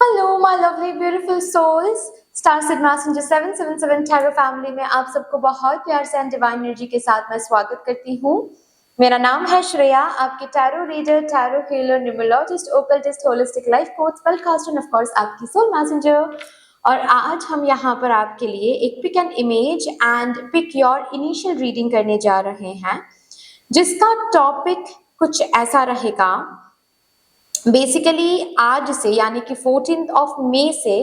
Hello my lovely beautiful souls. Star seed messenger 777 tarot family में आप सबको बहुत प्यार से एंड डिवाइन एनर्जी के साथ मैं स्वागत करती हूँ। मेरा नाम है श्रेया, आपकी tarot reader, tarot healer, numerologist, occultist, holistic life coach, spellcaster and of course आपकी सोल मैसेंजर। और आज हम यहाँ पर आपके लिए एक pick and image and pick your initial reading करने जा रहे हैं, जिसका टॉपिक कुछ ऐसा रहेगा। बेसिकली आज से यानी कि 14th ऑफ मई से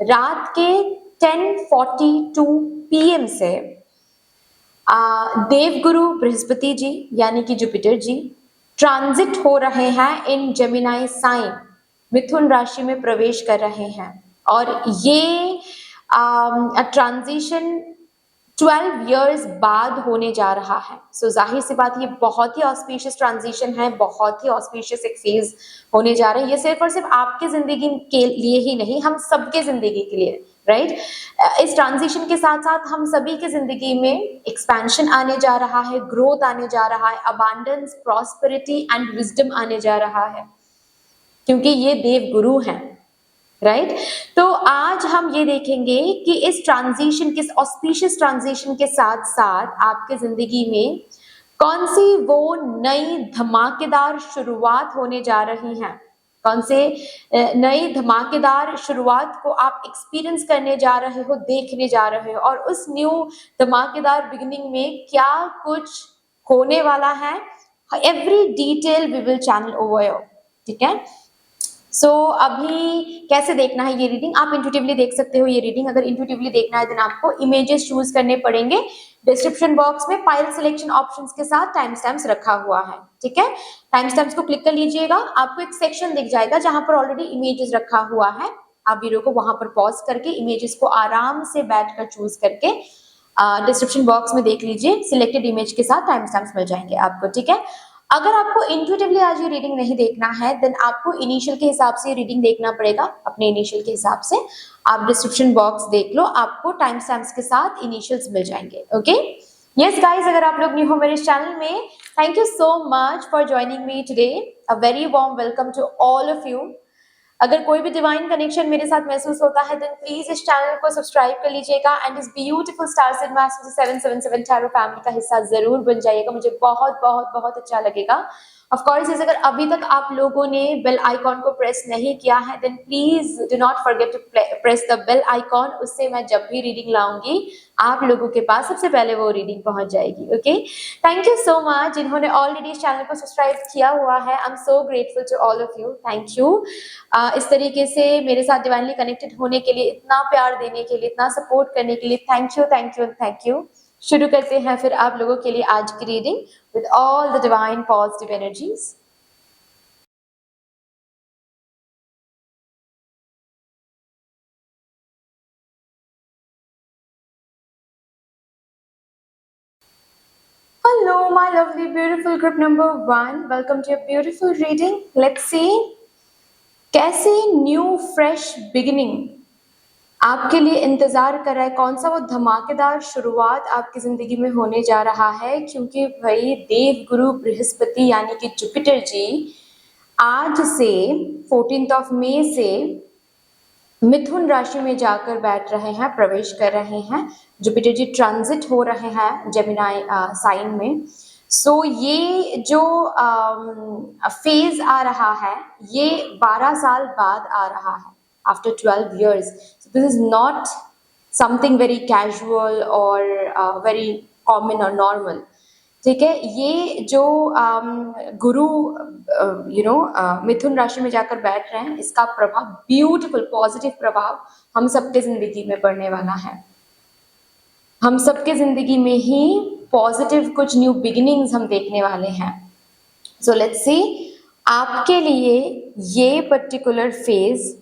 रात के 10:42 PM से देवगुरु बृहस्पति जी यानी कि जुपिटर जी ट्रांजिट हो रहे हैं इन जेमिनाई साइन, मिथुन राशि में प्रवेश कर रहे हैं। और ये ट्रांजिशन 12 इयर्स बाद होने जा रहा है। सो जाहिर सी बात, ये बहुत ही ऑस्पिशियस ट्रांजिशन है, बहुत ही ऑस्पिशियस एक फेज होने जा रहा है। ये सिर्फ और सिर्फ आपके जिंदगी के लिए ही नहीं, हम सबके जिंदगी के लिए, राइट। इस ट्रांजिशन के साथ साथ हम सभी के जिंदगी में एक्सपेंशन आने जा रहा है, ग्रोथ आने जा रहा है, अबांडेंस, प्रॉस्पेरिटी एंड विजडम आने जा रहा है, क्योंकि ये देव गुरु हैं, राइट। तो आज हम ये देखेंगे कि इस ट्रांजिशन, किस ऑस्पिशियस ट्रांजिशन के साथ साथ आपके जिंदगी में कौन सी वो नई धमाकेदार शुरुआत होने जा रही है, कौन से नई धमाकेदार शुरुआत को आप एक्सपीरियंस करने जा रहे हो, देखने जा रहे हो, और उस न्यू धमाकेदार बिगिनिंग में क्या कुछ होने वाला है। Every detail we will channel over, ठीक है। सो अभी कैसे देखना है ये रीडिंग, आप इंट्यूटिवली देख सकते हो ये रीडिंग। अगर इंट्यूटिवली देखना है देन आपको इमेजेस चूज करने पड़ेंगे। डिस्क्रिप्शन बॉक्स में पाइल सिलेक्शन ऑप्शंस के साथ टाइम स्टैम्प्स रखा हुआ है, ठीक है। टाइम स्टैम्प्स को क्लिक कर लीजिएगा, आपको एक सेक्शन दिख जाएगा जहां पर ऑलरेडी इमेजेस रखा हुआ है। आप वीडियो को वहां पर पॉज करके इमेजेस को आराम से बैठकर चूज करके डिस्क्रिप्शन बॉक्स में देख लीजिए। सिलेक्टेड इमेज के साथ टाइम स्टैम्प्स मिल जाएंगे आपको, ठीक है। अगर आपको इंट्यूटिवली आज ये रीडिंग नहीं देखना है देन आपको इनिशियल के हिसाब से रीडिंग देखना पड़ेगा, अपने इनिशियल के हिसाब से। आप डिस्क्रिप्शन बॉक्स देख लो, आपको टाइम स्टैम्प्स के साथ इनिशियल्स मिल जाएंगे, ओके। यस गाइस, अगर आप लोग न्यू हो मेरे चैनल में, thank you so much for joining me today. A very warm welcome to all of you. अगर कोई भी डिवाइन कनेक्शन मेरे साथ महसूस होता है देन प्लीज इस चैनल को सब्सक्राइब कर लीजिएगा एंड इस beautiful star seed messenger 777 tarot family का हिस्सा जरूर बन जाइएगा, मुझे बहुत बहुत बहुत अच्छा लगेगा। ऑफ कोर्स अगर अभी तक आप लोगों ने बेल आइकॉन को प्रेस नहीं किया है then please do not forget to press the bell icon. उससे मैं जब भी रीडिंग लाऊंगी आप लोगों के पास सबसे पहले वो रीडिंग पहुंच जाएगी, okay. Thank you so much जिन्होंने ऑलरेडी इस चैनल को सब्सक्राइब किया हुआ है। I am so grateful to all of you, thank you. इस तरीके से मेरे साथ डिवाइनली कनेक्टेड होने के लिए, इतना प्यार देने के लिए, इतना सपोर्ट करने के लिए thank you, thank you, thank you. शुरू करते हैं फिर आप लोगों के लिए आज की reading with all the divine positive energies. Hello, my lovely, beautiful group number 1. Welcome to your beautiful reading. Let's see. कैसे न्यू फ्रेश बिगिनिंग आपके लिए इंतजार कर रहा है, कौन सा वो धमाकेदार शुरुआत आपकी जिंदगी में होने जा रहा है। क्योंकि भाई देव गुरु बृहस्पति यानी कि जुपिटर जी आज से 14th ऑफ मई से मिथुन राशि में जाकर बैठ रहे हैं, प्रवेश कर रहे हैं। जुपिटर जी ट्रांजिट हो रहे हैं जेमिनाई साइन में। सो ये जो फेज आ रहा है ये 12 साल बाद आ रहा है, after 12 years. So this is not something very casual or very common or normal. ठीक है, ये जो गुरु मिथुन राशि में जाकर बैठ रहे हैं, इसका प्रभाव, ब्यूटीफुल पॉजिटिव प्रभाव हम सबके जिंदगी में पड़ने वाला है। हम सबके जिंदगी में ही पॉजिटिव कुछ न्यू बिगिनिंग्स हम देखने वाले हैं। सो लेट्स सी आपके लिए ये पर्टिकुलर फेज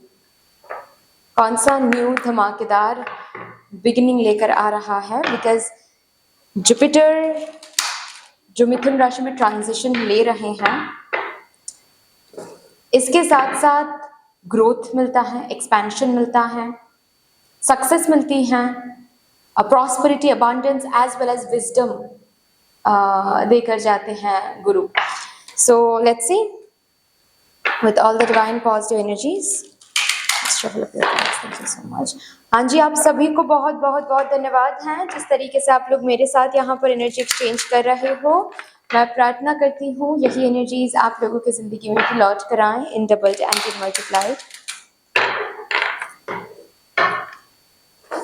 कौन सा न्यू धमाकेदार बिगिनिंग लेकर आ रहा है। बिकॉज जुपिटर जो मिथुन राशि में ट्रांजिशन ले रहे हैं, इसके साथ साथ ग्रोथ मिलता है, एक्सपेंशन मिलता है, सक्सेस मिलती है, prosperity, abundance as well as wisdom देकर जाते हैं Guru. So let's see with all the divine positive energies, thank you so much. हाँ जी, आप सभी को बहुत बहुत बहुत धन्यवाद हैं जिस तरीके से आप लोग मेरे साथ यहाँ पर एनर्जी एक्सचेंज कर रहे हो। मैं प्रार्थना करती हूँ यही एनर्जीज आप लोगों की जिंदगी में भी लौट कर आए in doubled and in multiplied.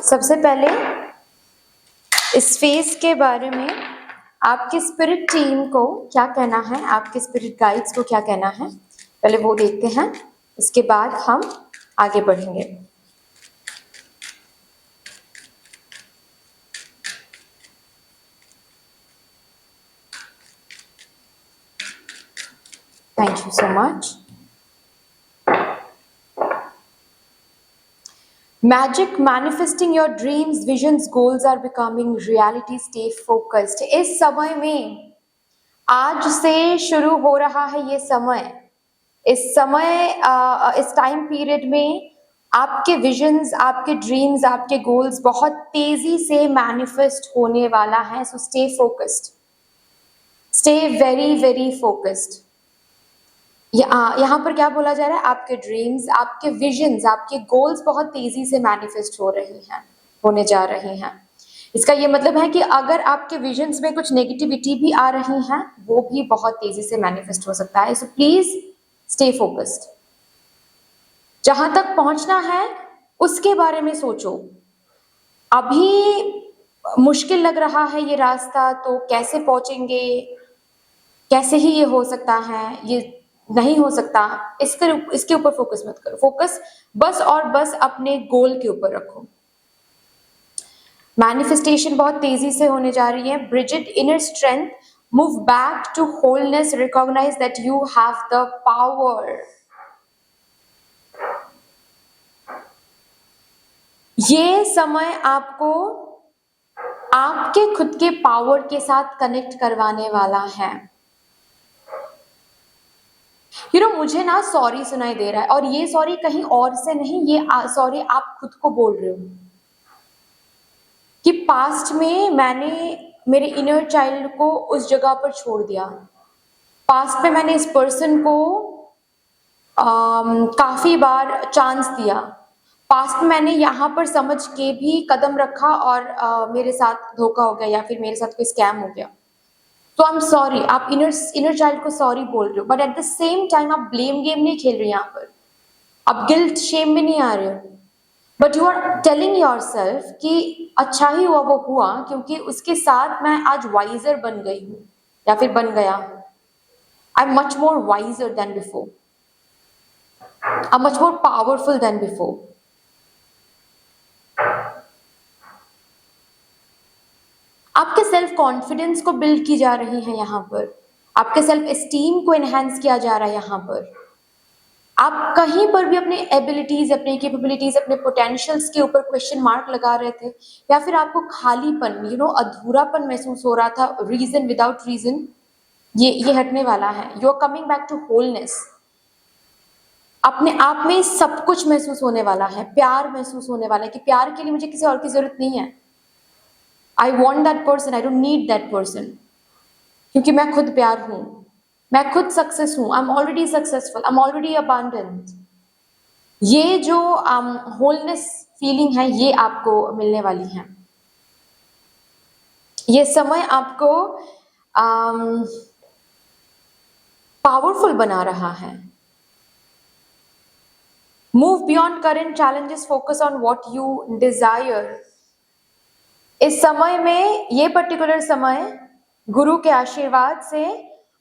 सबसे पहले इस फेज के बारे में आपके स्पिरिट टीम को क्या कहना है, आपके स्पिरिट गाइड्स को क्या कहना है, पहले वो देखते हैं, इसके बाद हम आगे बढ़ेंगे। Thank you so much. Magic, manifesting your dreams, visions, goals are becoming reality. Stay focused. इस समय में आज से शुरू हो रहा है ये समय, इस समय इस टाइम पीरियड में आपके विजन्स, आपके ड्रीम्स, आपके गोल्स बहुत तेजी से मैनिफेस्ट होने वाला है। So stay focused, stay very very focused. यहाँ पर क्या बोला जा रहा है, आपके ड्रीम्स, आपके विजन्स, आपके गोल्स बहुत तेजी से मैनिफेस्ट हो रहे हैं, होने जा रहे हैं। इसका ये मतलब है कि अगर आपके विजन्स में कुछ नेगेटिविटी भी आ रही हैं, वो भी बहुत तेजी से मैनिफेस्ट हो सकता है। So please stay focused. जहां तक पहुंचना है उसके बारे में सोचो। अभी मुश्किल लग रहा है ये रास्ता, तो कैसे पहुंचेंगे, कैसे ही ये हो सकता है, ये नहीं हो सकता, इसके ऊपर फोकस मत करो। फोकस बस और बस अपने गोल के ऊपर रखो। मैनिफेस्टेशन बहुत तेजी से होने जा रही है। Bridget, inner strength, move back to wholeness, recognise that you have the power. ये समय आपको आपके खुद के पावर के साथ कनेक्ट करवाने वाला है। मुझे ना सॉरी सुनाई दे रहा है, और ये सॉरी कहीं और से नहीं, ये सॉरी आप खुद को बोल रहे हो कि पास्ट में मैंने मेरे इनर चाइल्ड को उस जगह पर छोड़ दिया। पास्ट में मैंने इस पर्सन को काफी बार चांस दिया। पास्ट में मैंने यहाँ पर समझ के भी कदम रखा और मेरे साथ धोखा हो गया या फिर मेरे साथ कोई स्कैम हो गया। तो आई एम सॉरी, आप इनर चाइल्ड को सॉरी बोल रहे हो, but at the same time आप ब्लेम गेम नहीं खेल रहे यहाँ पर, आप गिल्ट शेम में नहीं आ रहे हो, but you are telling yourself कि अच्छा ही हुआ वो हुआ, क्योंकि उसके साथ मैं आज वाइजर बन गई हूँ या फिर बन गया हूँ। I am much more visor then before, I am much more powerful than before. आपके सेल्फ कॉन्फिडेंस को बिल्ड की जा रही है यहाँ पर, आपके सेल्फ एस्टीम को एनहांस किया जा रहा है यहाँ पर। आप कहीं पर भी अपने एबिलिटीज, अपने कैपेबिलिटीज, अपने पोटेंशियल्स के ऊपर क्वेश्चन मार्क लगा रहे थे, या फिर आपको खालीपन, अधूरापन महसूस हो रहा था, रीजन विदाउट रीजन, ये हटने वाला है। You are coming back to wholeness. अपने आप में सब कुछ महसूस होने वाला है, प्यार महसूस होने वाला है कि प्यार के लिए मुझे किसी और की जरूरत नहीं है। I want that person, I don't need that person, क्योंकि मैं खुद प्यार हूं, मैं खुद सक्सेस हूं, I am already successful, I am already abundant. ये जो होलनेस फीलिंग है, ये आपको मिलने वाली है। ये समय आपको पावरफुल बना रहा है। Move beyond current challenges, focus on what you Dzire. इस समय में, ये पर्टिकुलर समय, गुरु के आशीर्वाद से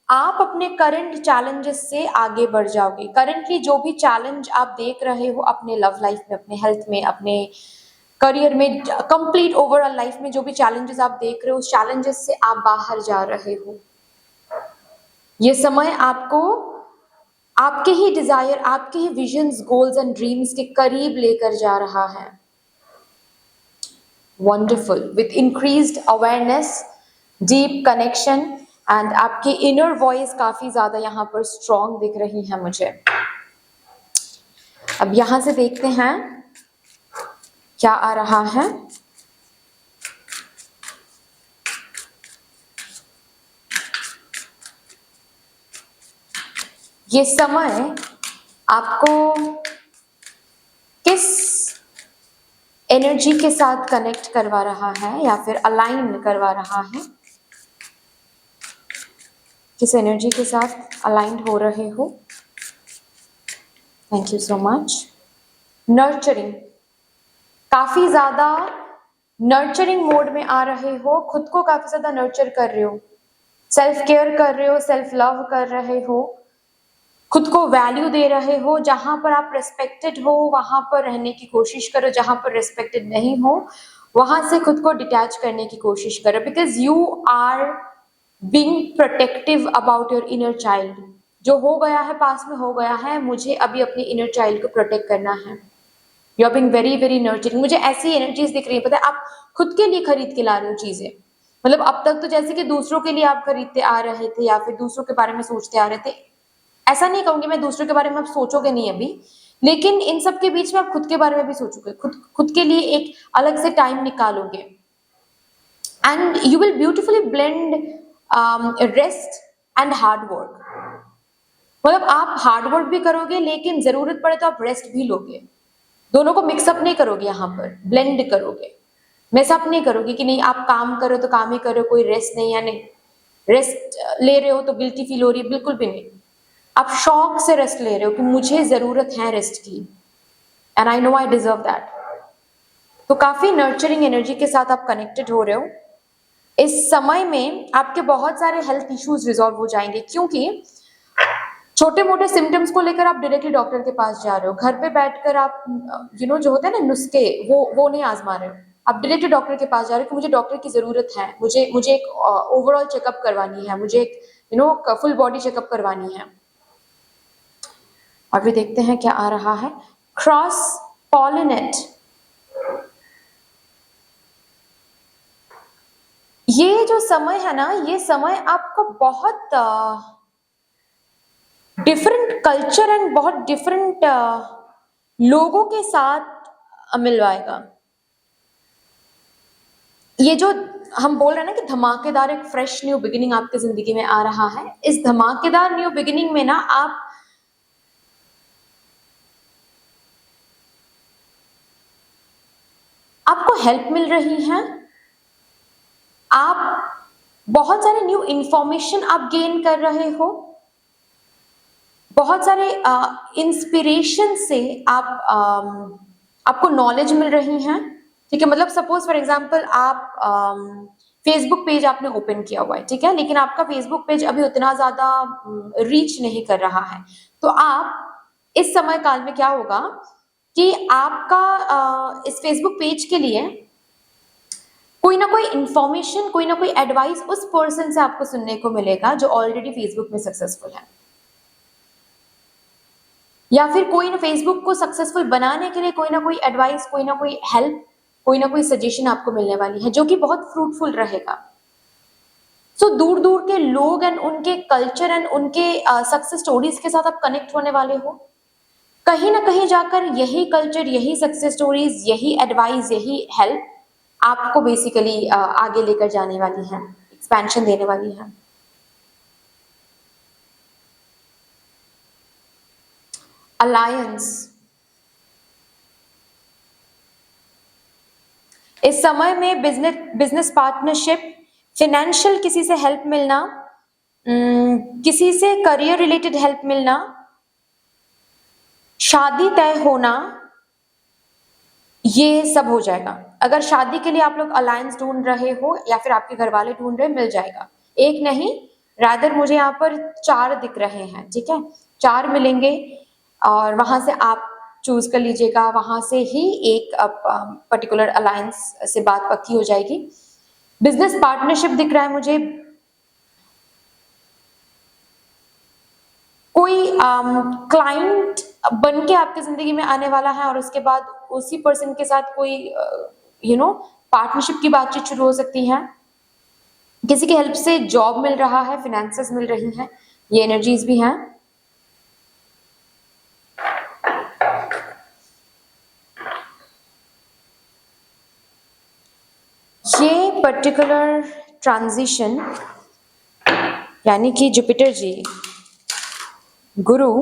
आप अपने करंट चैलेंजेस से आगे बढ़ जाओगे। करंटली जो भी चैलेंज आप देख रहे हो अपने लव लाइफ में, अपने हेल्थ में, अपने करियर में, कंप्लीट ओवरऑल लाइफ में जो भी चैलेंजेस आप देख रहे हो, उस चैलेंजेस से आप बाहर जा रहे हो। ये समय आपको आपके ही डिजायर, आपके ही विजन्स, गोल्स एंड ड्रीम्स के करीब लेकर जा रहा है। Wonderful, with increased awareness, deep connection, and आपकी इनर वॉइस काफी ज्यादा यहाँ पर स्ट्रॉन्ग दिख रही है मुझे। अब यहां से देखते हैं क्या आ रहा है। ये समय आपको किस एनर्जी के साथ कनेक्ट करवा रहा है या फिर अलाइन करवा रहा है, किस एनर्जी के साथ अलाइंड हो रहे हो। Thank you so much. Nurturing, काफी ज्यादा नर्चरिंग मोड में आ रहे हो, खुद को काफी ज्यादा नर्चर कर रहे हो, सेल्फ केयर कर रहे हो, सेल्फ लव कर रहे हो, खुद को वैल्यू दे रहे हो। जहां पर आप रेस्पेक्टेड हो वहां पर रहने की कोशिश करो, जहां पर रेस्पेक्टेड नहीं हो वहां से खुद को डिटैच करने की कोशिश करो, because you are being protective about your inner child. जो हो गया है पास में हो गया है, मुझे अभी अपने इनर चाइल्ड को प्रोटेक्ट करना है। You are being very very nurturing. मुझे ऐसी एनर्जीज दिख रही है, पता है आप खुद के लिए खरीद के ला रहे हो चीजें। मतलब अब तक तो जैसे कि दूसरों के लिए आप खरीदते आ रहे थे या फिर दूसरों के बारे में सोचते आ रहे थे। ऐसा नहीं कहूंगी मैं दूसरों के बारे में आप सोचोगे नहीं अभी, लेकिन इन सब के बीच में आप खुद के बारे में भी सोचोगे, खुद के लिए एक अलग से टाइम निकालोगे। And you will beautifully blend rest and hard work. मतलब आप हार्ड वर्क भी करोगे लेकिन जरूरत पड़े तो आप रेस्ट भी लोगे। दोनों को मिक्सअप नहीं करोगे, यहाँ पर ब्लेंड करोगे। मिक्सअप नहीं करोगे कि नहीं आप काम करो तो काम ही करो, कोई रेस्ट नहीं, या नहीं रेस्ट ले रहे हो तो गिल्टी फील हो रही है, बिल्कुल भी नहीं। आप शौक से रेस्ट ले रहे हो कि मुझे जरूरत है रेस्ट की, and I know I deserve that. तो काफी नर्चरिंग एनर्जी के साथ आप कनेक्टेड हो रहे हो। इस समय में आपके बहुत सारे हेल्थ इश्यूज रिजॉल्व हो जाएंगे, क्योंकि छोटे मोटे सिम्टम्स को लेकर आप डायरेक्टली डॉक्टर के पास जा रहे हो। घर पे बैठकर आप जो होता है ना नुस्खे, वो नहीं आजमा रहे हो। आप डायरेक्टली डॉक्टर के पास जा रहे हो कि मुझे डॉक्टर की जरूरत है, मुझे एक ओवरऑल चेकअप करवानी है, मुझे एक फुल बॉडी चेकअप करवानी है। और भी देखते हैं क्या आ रहा है। क्रॉस पॉलिनेट, ये जो समय है ना, ये समय आपको बहुत डिफरेंट कल्चर एंड बहुत डिफरेंट लोगों के साथ मिलवाएगा। ये जो हम बोल रहे हैं ना कि धमाकेदार एक फ्रेश न्यू बिगिनिंग आपकी जिंदगी में आ रहा है, इस धमाकेदार न्यू बिगिनिंग में ना आपको हेल्प मिल रही है। आप बहुत सारे न्यू इंफॉर्मेशन आप गेन कर रहे हो, बहुत सारे इंस्पिरेशन से आपको नॉलेज मिल रही है। ठीक है, मतलब सपोज फॉर एग्जांपल आप फेसबुक पेज आपने ओपन किया हुआ है, ठीक है, लेकिन आपका फेसबुक पेज अभी उतना ज्यादा रीच नहीं कर रहा है। तो आप इस समय काल में क्या होगा कि आपका इस फेसबुक पेज के लिए कोई ना कोई इंफॉर्मेशन, कोई ना कोई एडवाइस उस पर्सन से आपको सुनने को मिलेगा जो ऑलरेडी फेसबुक में सक्सेसफुल है, या फिर कोई ना फेसबुक को सक्सेसफुल बनाने के लिए कोई ना कोई एडवाइस, कोई ना कोई हेल्प, कोई ना कोई सजेशन आपको मिलने वाली है, जो कि बहुत फ्रूटफुल रहेगा। सो दूर दूर के लोग एंड उनके कल्चर एंड उनके सक्सेस स्टोरीज के साथ आप कनेक्ट होने वाले हो। कहीं ना कहीं जाकर यही कल्चर, यही सक्सेस स्टोरीज, यही एडवाइस, यही हेल्प आपको बेसिकली आगे लेकर जाने वाली है, एक्सपेंशन देने वाली है। अलायंस, इस समय में बिजनेस पार्टनरशिप, फाइनेंशियल किसी से हेल्प मिलना, किसी से करियर रिलेटेड हेल्प मिलना, शादी तय होना, ये सब हो जाएगा। अगर शादी के लिए आप लोग अलायंस ढूंढ रहे हो या फिर आपके घर वाले ढूंढ रहे, मिल जाएगा। एक नहीं, रादर मुझे यहाँ पर 4 दिख रहे हैं, ठीक है, 4 मिलेंगे और वहां से आप चूज कर लीजिएगा, वहां से ही एक पर्टिकुलर अलायंस से बात पक्की हो जाएगी। बिजनेस पार्टनरशिप दिख रहा है मुझे, कोई क्लाइंट बन के आपकी जिंदगी में आने वाला है और उसके बाद उसी पर्सन के साथ कोई पार्टनरशिप की बातचीत शुरू हो सकती है। किसी की हेल्प से जॉब मिल रहा है, फाइनेंसेस मिल रही हैं, ये एनर्जीज भी हैं। ये पर्टिकुलर ट्रांजिशन यानी कि जुपिटर जी, गुरु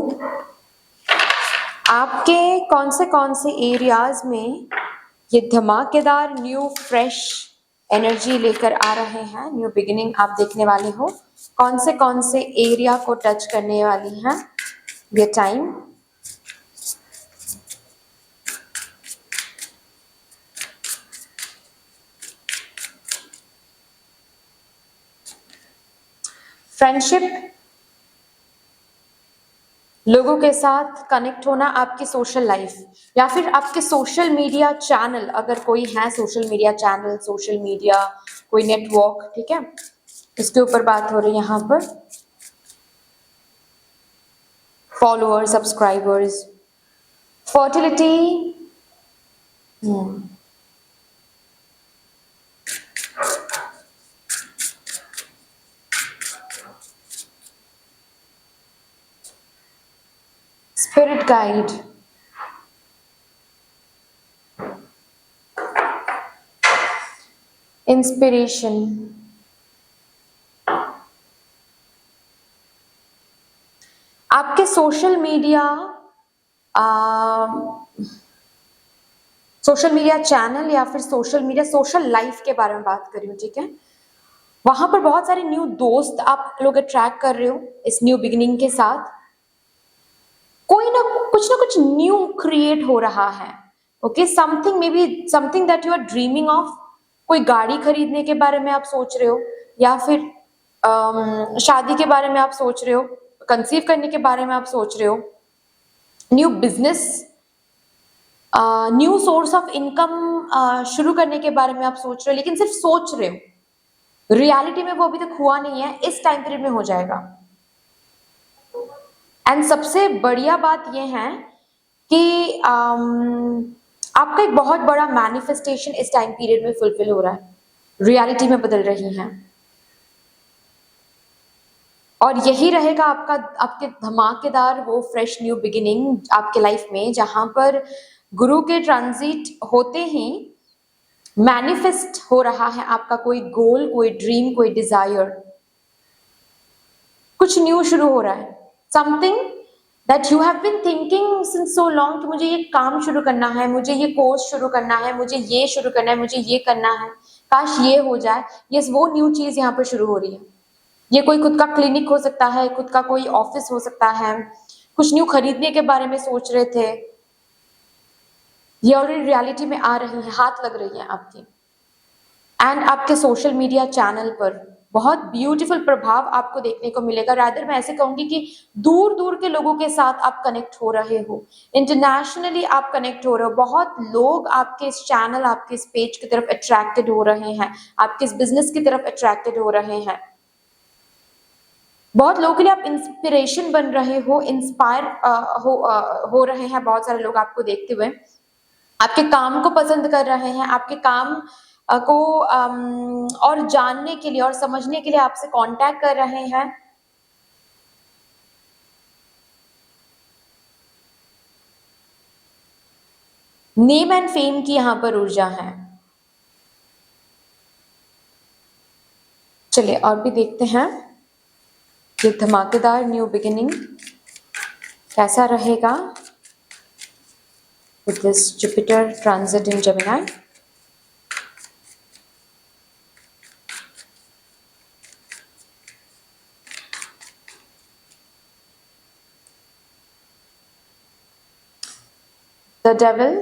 आपके कौन से एरियाज में ये धमाकेदार न्यू फ्रेश एनर्जी लेकर आ रहे हैं, न्यू बिगिनिंग आप देखने वाले हो, कौन से एरिया को टच करने वाली हैं ये टाइम। फ्रेंडशिप, लोगों के साथ कनेक्ट होना, आपकी सोशल लाइफ या फिर आपके सोशल मीडिया चैनल, अगर कोई है social media channel, social media कोई नेटवर्क, ठीक है, इसके ऊपर बात हो रही है यहाँ पर। Followers, subscribers, fertility, spirit guide, inspiration, आपके सोशल मीडिया चैनल या फिर सोशल लाइफ के बारे में बात कर रही हूँ, ठीक है। वहां पर बहुत सारे न्यू दोस्त आप लोग अट्रैक्ट कर रहे हो इस न्यू बिगिनिंग के साथ। कोई ना कुछ न्यू क्रिएट हो रहा है, okay, something maybe something that you are dreaming of. कोई गाड़ी खरीदने के बारे में आप सोच रहे हो, या फिर शादी के बारे में आप सोच रहे हो, कंसीव करने के बारे में आप सोच रहे हो, new business, new source of income शुरू करने के बारे में आप सोच रहे हो, लेकिन सिर्फ सोच रहे हो, रियलिटी में वो अभी तक हुआ नहीं है, इस टाइम पीरियड में हो जाएगा। एंड सबसे बढ़िया बात यह है कि आपका एक बहुत बड़ा मैनिफेस्टेशन इस टाइम पीरियड में फुलफिल हो रहा है, रियलिटी में बदल रही है। और यही रहेगा आपके धमाकेदार वो फ्रेश न्यू बिगिनिंग आपके लाइफ में, जहां पर गुरु के ट्रांजिट होते ही मैनिफेस्ट हो रहा है आपका कोई गोल, कोई ड्रीम, कोई डिजायर, कुछ न्यू शुरू हो रहा है। Something that you have been thinking since so long कि मुझे ये काम शुरू करना है, मुझे ये कोर्स शुरू करना है, मुझे ये शुरू करना है, मुझे ये करना है, काश ये हो जाए। ये वो न्यू चीज यहाँ पर शुरू हो रही है। ये कोई खुद का क्लिनिक हो सकता है, खुद का कोई ऑफिस हो सकता है, कुछ न्यू खरीदने के बारे में सोच रहे थे, ये ऑलरेडी रियलिटी में आ रही है, हाथ लग रही है आपकी। एंड आपके सोशल मीडिया चैनल पर बहुत ब्यूटीफुल प्रभाव आपको देखने को मिलेगा। रादर मैं ऐसे कहूंगी कि दूर दूर के लोगों के साथ आप कनेक्ट हो रहे हो, इंटरनेशनली आप कनेक्ट हो रहे हो। बहुत लोग आपके इस चैनल, आपके इस पेज की तरफ अट्रैक्टेड हो रहे हैं, आपके इस बिजनेस की तरफ अट्रैक्टेड हो रहे हैं। बहुत लोगों के लिए आप इंस्पिरेशन बन रहे हो, इंस्पायर हो रहे हैं। बहुत सारे लोग आपको देखते हुए आपके काम को पसंद कर रहे हैं, आपके काम को और जानने के लिए और समझने के लिए आपसे कांटेक्ट कर रहे हैं। नेम एंड फेम की यहां पर ऊर्जा है। चलिए और भी देखते हैं ये धमाकेदार न्यू बिगिनिंग कैसा रहेगा with this Jupiter transit in Gemini. The Devil,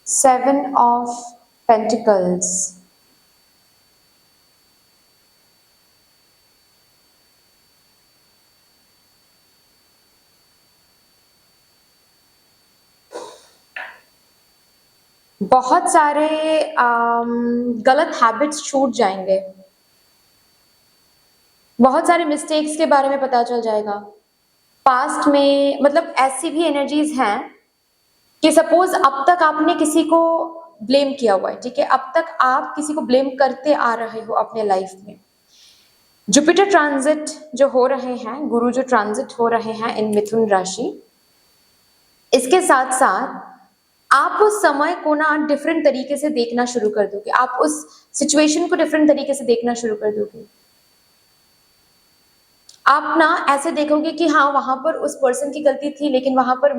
Seven of Pentacles, बहुत सारे गलत हैबिट्स छूट जाएंगे, बहुत सारे मिस्टेक्स के बारे में पता चल जाएगा। पास्ट में मतलब ऐसी भी एनर्जीज हैं कि सपोज अब तक आपने किसी को ब्लेम किया हुआ है, ठीक है, अब तक आप किसी को ब्लेम करते आ रहे हो अपने लाइफ में। जुपिटर ट्रांजिट जो हो रहे हैं, गुरु जो ट्रांजिट हो रहे हैं इन मिथुन राशि, इसके साथ साथ आप उस समय को ना डिफरेंट तरीके से देखना शुरू कर दोगे, आप उस सिचुएशन को डिफरेंट तरीके से देखना शुरू कर दोगे। आप ना ऐसे देखोगे कि हाँ, वहाँ पर उस पर्सन की गलती थी, लेकिन वहाँ पर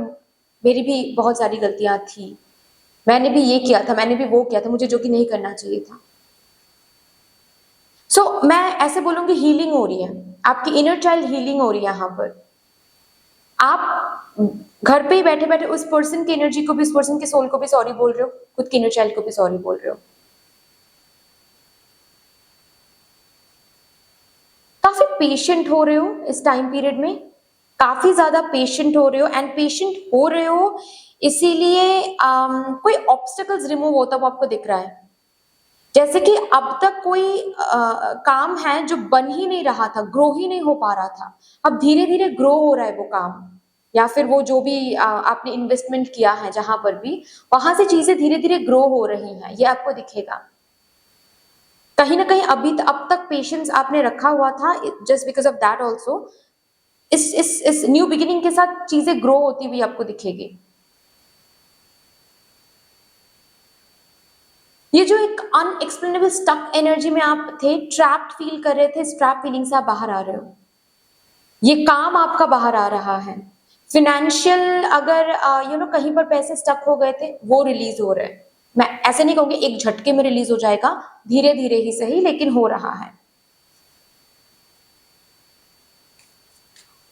मेरी भी बहुत सारी गलतियाँ थी। मैंने भी ये किया था, मैंने भी वो किया था, मुझे जो कि नहीं करना चाहिए था। मैं ऐसे बोलूँगी हीलिंग हो रही है, आपकी इनर चाइल्ड हीलिंग हो रही है यहाँ पर। आप घर पे ही बैठे-बैठे उस पर्सन की एनर्जी को भी, उस पर्सन के सोल को भी सॉरी बोल रहे हो, खुद की इनर चाइल्ड को भी सॉरी बोल रहे हो। काफ़ी पेशेंट हो रहे हो इस टाइम पीरियड में, काफ़ी ज़्यादा पेशेंट हो रहे हो एंड पेशेंट हो रहे हो इसीलिए कोई ऑब्स्टेकल्स रिमूव होता हुआ आपको दिख रहा है। जैसे कि अब तक कोई काम है जो बन ही नहीं रहा था, ग्रो ही नहीं हो पा रहा था। अब धीरे-धीरे ग्रो हो रहा है वो काम या फिर वो जो भी आपने इन्वेस्टमेंट किया है जहाँ पर भी, वहाँ से चीज़ें धीरे-धीरे ग्रो हो रही हैं, ये आपको दिखेगा। कहीं न कहीं अब तक पेशेंस आपने रखा हुआ था just because of that also इस न्यू बिगिनिंग के साथ चीज़ें ग्रो होती हुई आपको दिखेगी। ये जो एक अनएक्सप्लेनेबल स्टक एनर्जी में आप थे, ट्रैप्ड फील कर रहे थे, इस ट्रैप फीलिंग से आप बाहर आ रहे हो। ये काम आपका बाहर आ रहा है। फ़ाइनेंशियल अगर कहीं पर पैसे स्टक हो गए थे, वो रिलीज़ हो रहे हैं। मैं ऐसे नहीं कहूँगी एक झटके में रिलीज़ हो जाएगा, धीरे-धीरे ही सही लेकिन हो रहा है।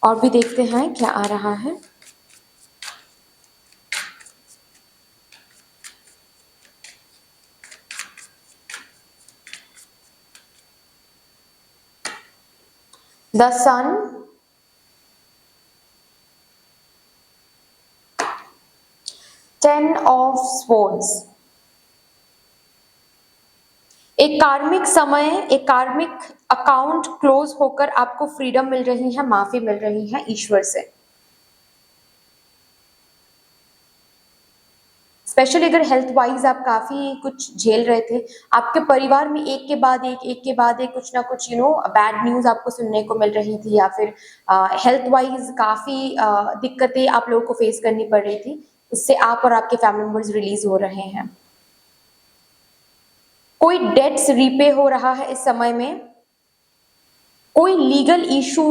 और भी देखते हैं क्या आ रहा है। The sun, 10 of swords. एक कार्मिक समय, एक कार्मिक अकाउंट क्लोज होकर आपको फ्रीडम मिल रही है, माफी मिल रही है ईश्वर से। स्पेशली अगर हेल्थ वाइज आप काफी कुछ झेल रहे थे, आपके परिवार में एक के बाद एक कुछ ना कुछ बैड न्यूज आपको सुनने को मिल रही थी या फिर हेल्थ वाइज काफी दिक्कतें आप लोगों को फेस करनी पड़ रही थी, इससे आप और आपके फैमिली मेंबर्स रिलीज हो रहे हैं। कोई डेट्स रीपे हो रहा है इस समय में, कोई लीगल इशू,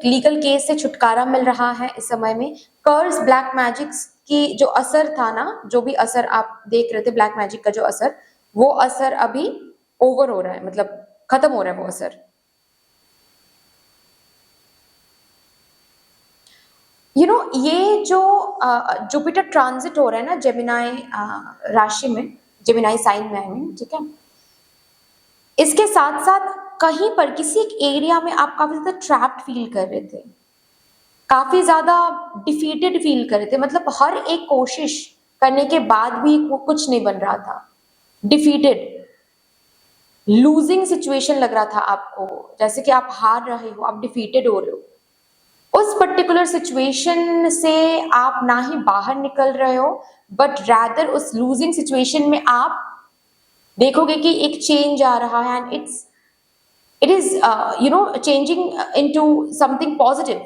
लीगल केस से छुटकारा मिल रहा है इस समय में। कर्स, ब्लैक मैजिक्स की जो असर था ना, जो भी असर आप देख रहे थे ब्लैक मैजिक का जो असर, वो असर अभी ओवर हो रहा है, मतलब खत्म हो रहा है वो असर। ये जो जुपिटर ट्रांजिट हो रहा है ना जेमिनाई राशि में, जेमिनाई साइन में, आई मीन, ठीक है, इसके साथ साथ कहीं पर किसी एक एरिया में आप काफी ज्यादा ट्रैप्ड फील कर रहे थे, काफी ज्यादा डिफीटेड फील कर रहे थे, मतलब हर एक कोशिश करने के बाद भी वो कुछ नहीं बन रहा था, डिफीटेड, लूजिंग सिचुएशन लग रहा था आपको, जैसे कि आप हार रहे हो, आप डिफीटेड हो रहे हो। उस पर्टिकुलर सिचुएशन से आप ना ही बाहर निकल रहे हो, बट रैदर उस लूजिंग सिचुएशन में आप देखोगे कि एक चेंज आ रहा है and it is changing into something positive,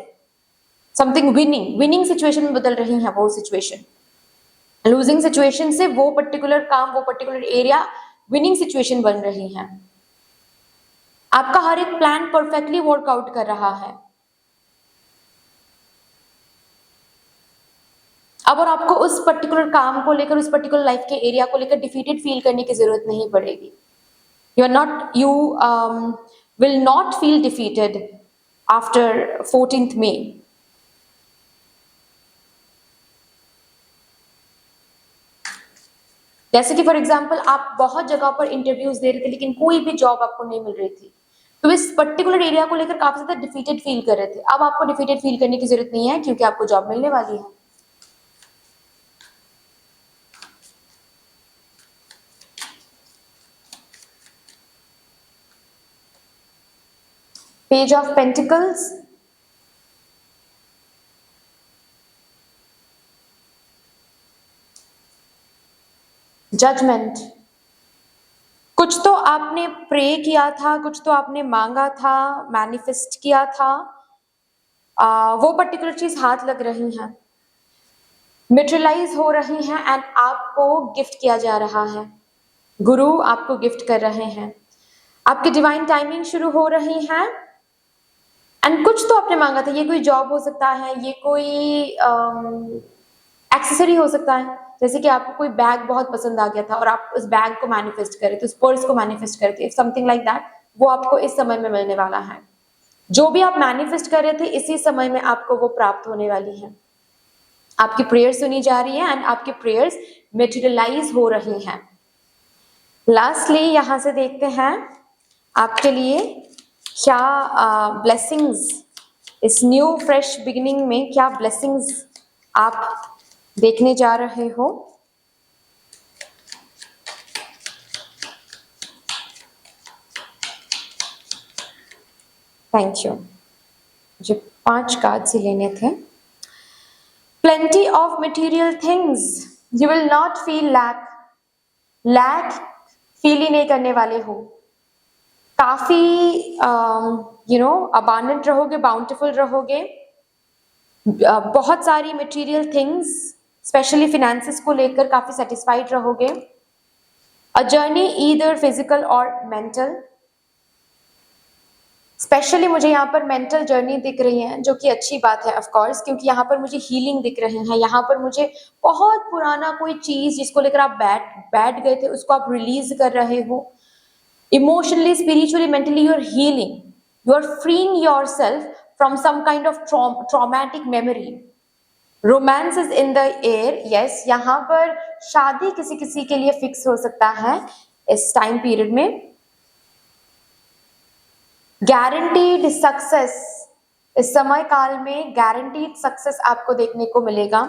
something winning situation में बदल रही है वो सिचुएशन। लूजिंग सिचुएशन से वो पर्टिकुलर काम, वो पर्टिकुलर एरिया विनिंग सिचुएशन बन रही है। आपका हर एक प्लान परफेक्टली वर्कआउट कर रहा है। अब और आपको उस पर्टिकुलर काम को लेकर, उस पर्टिकुलर लाइफ के एरिया को लेकर डिफीटेड फील करने की जरूरत नहीं पड़ेगी। You will not feel defeated after 14th May। जैसे कि फॉर एग्जाम्पल आप बहुत जगह पर इंटरव्यूज दे रहे थे लेकिन कोई भी जॉब आपको नहीं मिल रही थी, तो इस पर्टिकुलर एरिया को लेकर काफी ज्यादा डिफीटेड फील कर रहे थे। अब आपको डिफीटेड फील करने की जरूरत नहीं है क्योंकि आपको जॉब मिलने वाली है। Page of pentacles, judgement. कुछ तो आपने प्रे किया था, कुछ तो आपने मांगा था, मैनिफेस्ट किया था, वो पर्टिकुलर चीज हाथ लग रही है, मेटेरियलाइज हो रही है एंड आपको गिफ्ट किया जा रहा है। गुरु आपको गिफ्ट कर रहे हैं, आपकी डिवाइन टाइमिंग शुरू हो रही है एंड कुछ तो आपने मांगा था, ये कोई जॉब हो सकता है, ये कोई एक्सेसरी हो सकता है, जैसे कि आपको कोई बैग बहुत पसंद आ गया था और आप उस बैग को मैनिफेस्ट करे थे, उस पर्स को मैनिफेस्ट करे थे, समथिंग लाइक दैट, वो आपको इस समय में मिलने वाला है। जो भी आप मैनिफेस्ट कर रहे थे इसी समय में आपको वो प्राप्त होने वाली है। आपकी प्रेयर्स सुनी जा रही है एंड आपके प्रेयर्स मेटेरियलाइज हो रहे हैं। लास्टली यहां से देखते हैं आपके लिए क्या ब्लेसिंग्स, इस न्यू फ्रेश बिगिनिंग में क्या ब्लेसिंग्स आप देखने जा रहे हो। Thank you. मुझे 5 कार्ड से लेने थे। Plenty of material things, you will not feel lack feel ही नहीं करने वाले हो। काफी अबांडेंट रहोगे, बाउंटिफुल रहोगे। बहुत सारी मटेरियल थिंग्स स्पेशली फिनेंसेस को लेकर काफी सेटिस्फाइड रहोगे। अ जर्नी ईदर फिजिकल और मेंटल, स्पेशली मुझे यहाँ पर मेंटल जर्नी दिख रही है, जो कि अच्छी बात है ऑफ कोर्स, क्योंकि यहाँ पर मुझे हीलिंग दिख रहे हैं। यहाँ पर मुझे बहुत पुराना कोई चीज जिसको लेकर आप बैठ गए थे उसको आप रिलीज कर रहे हो। Emotionally, spiritually, mentally you are healing, you are freeing yourself from some kind of traumatic memory. Romance is in the air, yes, यहाँ पर शादी किसी किसी के लिए फिक्स हो सकता है इस टाइम पीरियड में। गारंटीड सक्सेस, इस समय काल में गारंटीड सक्सेस आपको देखने को मिलेगा।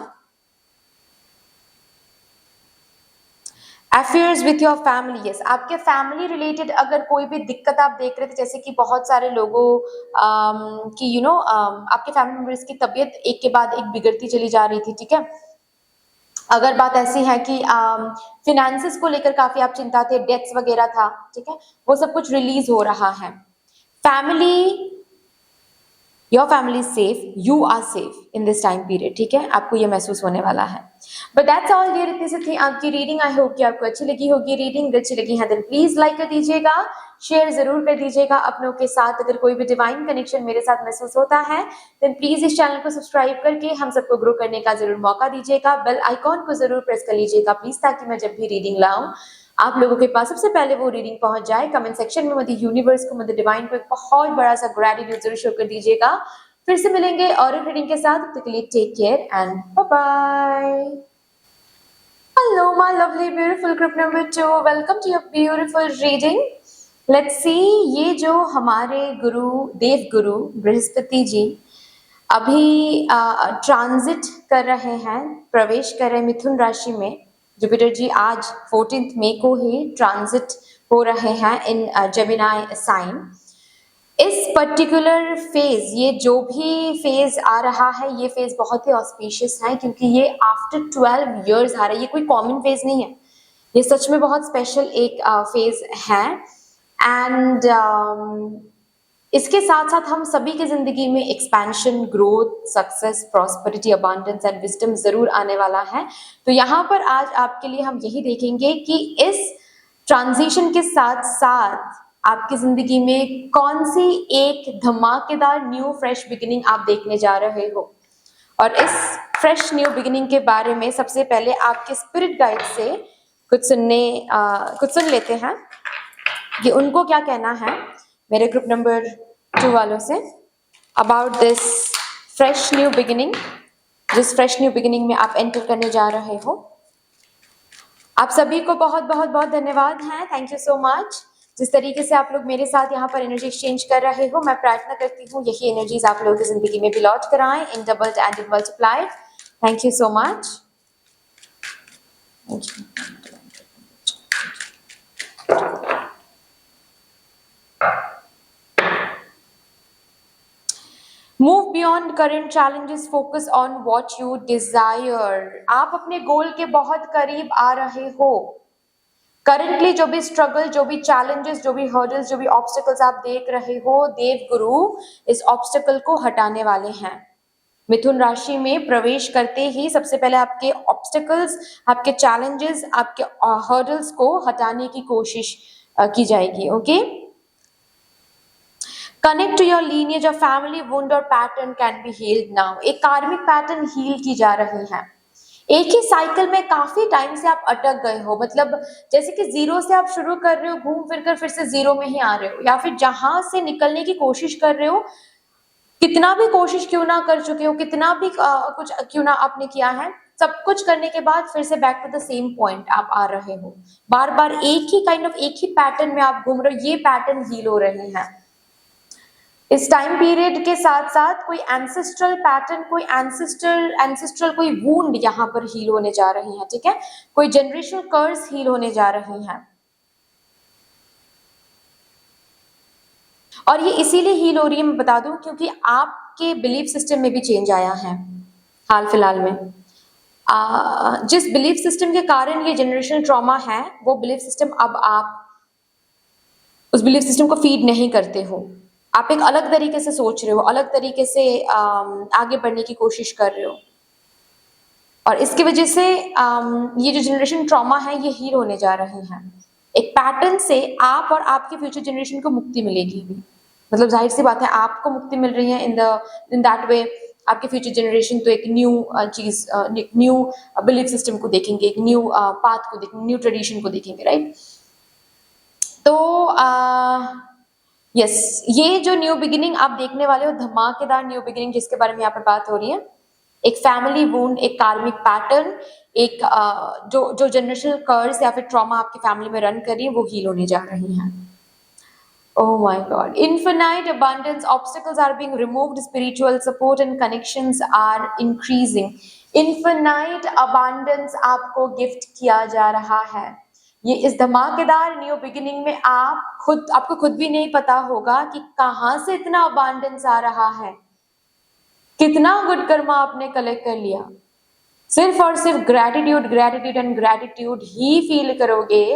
Affairs with your family, yes, आपके फैमिली रिलेटेड अगर कोई भी दिक्कत आप देख रहे थे, जैसे कि बहुत सारे लोगों की आपके फैमिली मेंबर्स की तबीयत एक के बाद एक बिगड़ती चली जा रही थी, ठीक है। अगर बात ऐसी है कि फिनेंसेस को लेकर काफी आप चिंता थे, डेट्स वगैरह था, ठीक है, वो सब कुछ रिलीज हो रहा है। Family, your family is safe, you are safe in this time period, ठीक है, आपको ये महसूस होने वाला है। बट दैट्स ऑल डियर, इतनी सी थी आपकी रीडिंग। आई होप कि आपको अच्छी लगी होगी रीडिंग। अच्छी लगी है देन प्लीज लाइक कर दीजिएगा, शेयर जरूर कर दीजिएगा अपनों के साथ। अगर कोई भी डिवाइन कनेक्शन मेरे साथ महसूस होता है देन प्लीज इस चैनल को सब्सक्राइब करके हम सबको ग्रो करने का जरूर मौका दीजिएगा। बेल आइकॉन को जरूर प्रेस कर लीजिएगा प्लीज, ताकि मैं जब भी रीडिंग लाऊं आप लोगों के पास सबसे पहले वो रीडिंग पहुंच जाए। कमेंट सेक्शन में मदर यूनिवर्स को, मदर डिवाइन को एक बहुत बड़ा सा ग्रेटिट्यूड जरूर शो कर दीजिएगा। फिर से मिलेंगे और रीडिंग के साथ, तब तक के लिए take care and bye bye. Hello my lovely beautiful group number 2, welcome to your beautiful reading. Let's see, ये जो हमारे गुरु, देव गुरु बृहस्पति जी अभी ट्रांजिट कर रहे हैं, प्रवेश कर रहे हैं मिथुन राशि में। जुपिटर जी आज 14 मई को ही ट्रांजिट हो रहे हैं इन जेमिनी साइन। इस पर्टिकुलर फेज, ये जो भी फेज आ रहा है, ये फेज बहुत ही ऑस्पिशियस है, क्योंकि ये आफ्टर 12 इयर्स आ रहा है। ये कोई कॉमन फेज नहीं है, ये सच में बहुत स्पेशल एक फेज है। एंड इसके साथ साथ हम सभी की जिंदगी में expansion, growth, success, prosperity, abundance and wisdom जरूर आने वाला है। तो यहाँ पर आज आपके लिए हम यही देखेंगे कि इस ट्रांजिशन के साथ साथ आपकी जिंदगी में कौन सी एक धमाकेदार न्यू फ्रेश बिगिनिंग आप देखने जा रहे हो। और इस फ्रेश न्यू बिगिनिंग के बारे में सबसे पहले आपके स्पिरिट गाइड से कुछ सुन लेते हैं कि उनको क्या कहना है मेरे ग्रुप नंबर 2 वालों say about this fresh new beginning, जिस फ्रेश न्यू बिगिनिंग में आप एंटर करने जा रहे हो। आप सभी को बहुत बहुत बहुत धन्यवाद है, थैंक यू सो मच। जिस तरीके से आप लोग मेरे साथ यहाँ पर एनर्जी एक्सचेंज कर रहे हो, मैं प्रार्थना करती हूँ यही एनर्जीज आप लोगों की जिंदगी में भी लौट कर आए in doubled and in multiplied. Thank you so much. Move beyond current challenges, focus on what you desire. आप अपने गोल के बहुत करीब आ रहे हो। करंटली जो भी स्ट्रगल, जो भी चैलेंजेस, जो भी हर्डल्स, जो भी ऑब्स्टिकल्स आप देख रहे हो, देव गुरु इस ऑब्स्टिकल को हटाने वाले हैं। मिथुन राशि में प्रवेश करते ही सबसे पहले आपके ऑब्स्टिकल्स, आपके चैलेंजेस, आपके हर्डल्स को हटाने की कोशिश की जाएगी। Okay, connect to your lineage of family wound or pattern can be healed now. एक कार्मिक पैटर्न हील की जा रही है। एक ही साइकिल में काफी टाइम से आप अटक गए हो, मतलब जैसे कि जीरो से आप शुरू कर रहे हो, घूम फिर से जीरो में ही आ रहे हो, या फिर जहां से निकलने की कोशिश कर रहे हो, कितना भी कोशिश क्यों ना कर चुके हो, कितना भी कुछ क्यों ना आपने किया है, सब कुछ करने के बाद फिर से back to the same point आप आ रहे हो। बार बार एक ही एक ही पैटर्न में आप घूम रहे हो। ये पैटर्न हील हो रहे हैं। इस टाइम पीरियड के साथ साथ कोई एंसेस्ट्रल पैटर्न, कोई एंसेस्ट्रल कोई वूंड यहाँ पर हील होने जा रही है। ठीक है, कोई जनरेशनल कर्स हील होने जा रही हैं। और ये इसीलिए हील हो रही है, मैं बता दूं, क्योंकि आपके बिलीफ सिस्टम में भी चेंज आया है हाल फिलहाल में। जिस बिलीफ सिस्टम के कारण ये जनरेशनल ट्रॉमा है, वो बिलीफ सिस्टम अब आप उस बिलीफ सिस्टम को फीड नहीं करते हो। आप एक अलग तरीके से सोच रहे हो, अलग तरीके से आगे बढ़ने की कोशिश कर रहे हो, और इसकी वजह से ये जो जनरेशन ट्रॉमा है ये हील होने जा रहे हैं। एक पैटर्न से आप और आपकी फ्यूचर जनरेशन को मुक्ति मिलेगी भी। मतलब जाहिर सी बात है, आपको मुक्ति मिल रही है इन दैट वे। आपके फ्यूचर जनरेशन तो एक न्यू चीज, न्यू बिलीफ सिस्टम को देखेंगे, एक न्यू पाथ को देखेंगे, न्यू ट्रेडिशन को देखेंगे, राइट। तो यस, ये जो न्यू बिगिनिंग आप देखने वाले हो, धमाकेदार न्यू बिगिनिंग जिसके बारे में यहाँ पर बात हो रही है, एक फैमिली वुंड, एक कार्मिक पैटर्न, एक जो जनरेशनल कर्स या फिर ट्रॉमा आपकी फैमिली में रन कर रही है, वो हील होने जा रही हैं। Oh my God. Infinite abundance, obstacles are being removed, spiritual support and connections are increasing. Infinite abundance आपको गिफ्ट किया जा रहा है। ये इस धमाकेदार न्यू बिगिनिंग में आपको खुद भी नहीं पता होगा कि कहां से इतना अबांडेंस आ रहा है, कितना गुड कर्मा आपने कलेक्ट कर लिया। सिर्फ और सिर्फ gratitude and gratitude he feel करोगे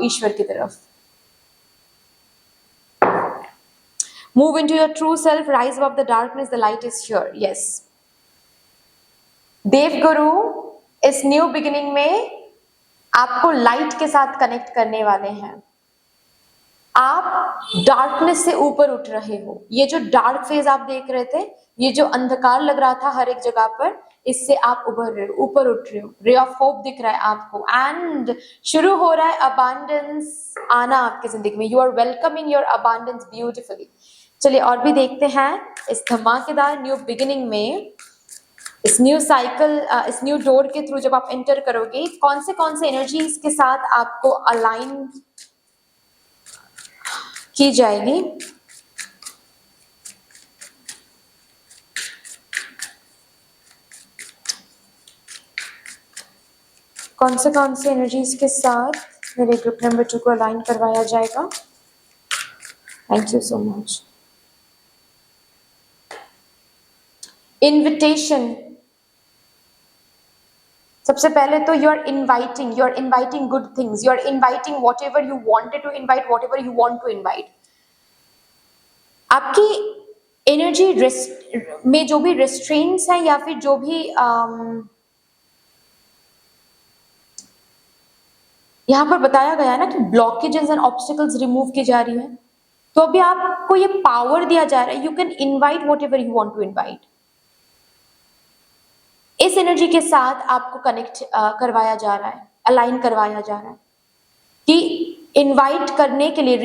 ईश्वर की तरफ। Move into your true self, rise above the darkness, the light is here. Yes. देवगुरु इस न्यू बिगिनिंग में आपको लाइट के साथ कनेक्ट करने वाले हैं। आप डार्कनेस से ऊपर उठ रहे हो। ये जो डार्क फेज आप देख रहे थे, ये जो अंधकार लग रहा था हर एक जगह पर, इससे आप उभर रहे हो, ऊपर उठ रहे हो। रे ऑफ होप दिख रहा है आपको, एंड शुरू हो रहा है अबांडेंस आना आपकी जिंदगी में। You are welcoming your abundance beautifully. चलिए और भी देखते हैं इस धमाकेदार न्यू बिगिनिंग में, इस न्यू साइकिल, इस न्यू डोर के थ्रू जब आप एंटर करोगे, कौन से एनर्जीज के साथ आपको अलाइन की जाएगी। कौन से एनर्जीज के साथ मेरे ग्रुप नंबर 2 को अलाइन करवाया जाएगा। Thank you so much. Invitation, सबसे पहले तो you are inviting good things, you are inviting whatever you wanted to invite, whatever you want to invite. आपकी एनर्जी में जो भी रेस्ट्रेंट्स है, या फिर जो भी यहाँ पर बताया गया है ना कि ब्लॉकेजेस एंड ऑब्स्टिकल्स रिमूव की जा रही है, तो अभी आपको ये पावर दिया जा रहा है, you can invite whatever you want to invite. इस एनर्जी के साथ आपको कनेक्ट करवाया जा रहा है, अलाइन करवाया जा रहा है कि इनवाइट करने के लिए,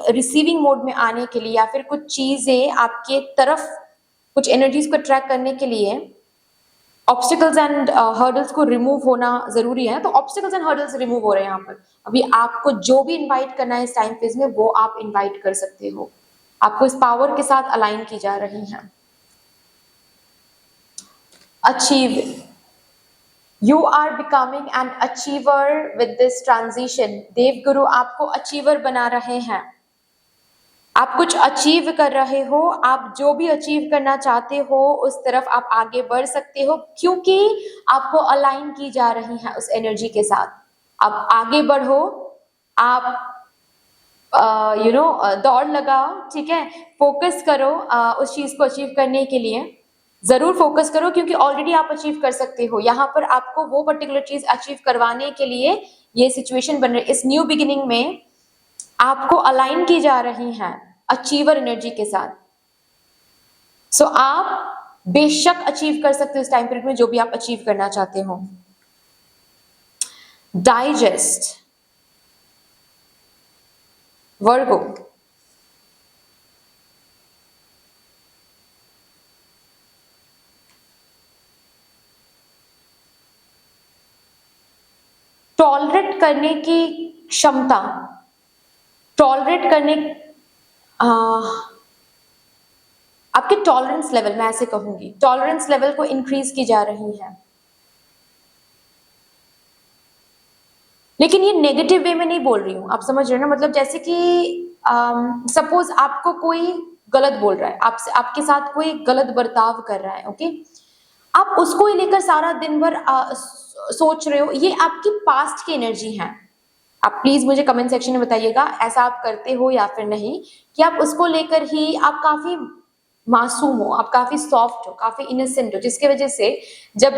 रिसीविंग मोड में आने के लिए, या फिर कुछ चीजें आपके तरफ, कुछ एनर्जीज को ट्रैक करने के लिए ऑब्स्टिकल्स एंड हर्डल्स को रिमूव होना जरूरी है। तो ऑब्स्टिकल्स एंड हर्डल्स रिमूव हो रहे हैं यहाँ पर। अभी आपको जो भी इनवाइट करना है इस टाइम फेज में, वो आप इनवाइट कर सकते हो। आपको इस पावर के साथ अलाइन की जा रही हैं। Achieve. You are becoming an achiever with this transition. देवगुरु आपको अचीवर बना रहे हैं। आप कुछ अचीव कर रहे हो, आप जो भी अचीव करना चाहते हो उस तरफ आप आगे बढ़ सकते हो, क्योंकि आपको अलाइन की जा रही है उस एनर्जी के साथ। आप आगे बढ़ो, आप दौड़ लगाओ, ठीक है, फोकस करो उस चीज को अचीव करने के लिए। जरूर फोकस करो, क्योंकि ऑलरेडी आप अचीव कर सकते हो। यहाँ पर आपको वो पर्टिकुलर चीज अचीव करवाने के लिए ये सिचुएशन बन रही है। इस न्यू बिगिनिंग में आपको अलाइन की जा रही हैं, अचीवर एनर्जी के साथ। सो आप बेशक अचीव कर सकते हो इस टाइम पीरियड में जो भी आप अचीव करना चाहते हो। डाइजेस्ट, वर्गो, टॉलरेट करने की क्षमता, टॉलरेट करने आपके टॉलरेंस लेवल, मैं ऐसे कहूंगी, टॉलरेंस लेवल को इंक्रीज की जा रही है। लेकिन ये नेगेटिव वे में नहीं बोल रही हूं, आप समझ रहे हो ना, मतलब जैसे कि सपोज आपको कोई गलत बोल रहा है, आपसे, आपके साथ कोई गलत बर्ताव कर रहा है, ओके, आप उसको ही लेकर सारा दिन भर सोच रहे हो, ये आपकी पास्ट की एनर्जी है। आप प्लीज मुझे कमेंट सेक्शन में बताइएगा ऐसा आप करते हो या फिर नहीं, कि आप उसको लेकर ही आप काफी मासूम हो, आप काफी सॉफ्ट हो, काफी इनोसेंट हो, जिसकी वजह से जब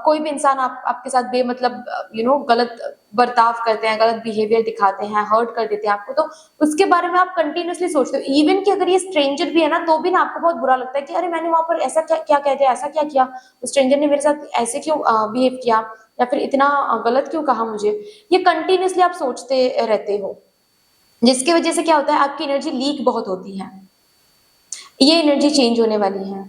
कोई भी इंसान आपके साथ बेमतलब गलत बर्ताव करते हैं, गलत बिहेवियर दिखाते हैं, हर्ट कर देते हैं आपको, तो उसके बारे में आप कंटिन्यूअसली सोचते हो। इवन कि अगर ये स्ट्रेंजर भी है ना, तो भी ना आपको बहुत बुरा लगता है कि अरे मैंने वहां पर ऐसा क्या क्या कह दिया, ऐसा क्या किया, उस स्ट्रेंजर ने मेरे साथ ऐसे क्यों बिहेव किया, या फिर इतना गलत क्यों कहा मुझे, ये कंटिन्यूअसली आप सोचते रहते हो, जिसकी वजह से क्या होता है, आपकी एनर्जी लीक बहुत होती है। ये एनर्जी चेंज होने वाली है।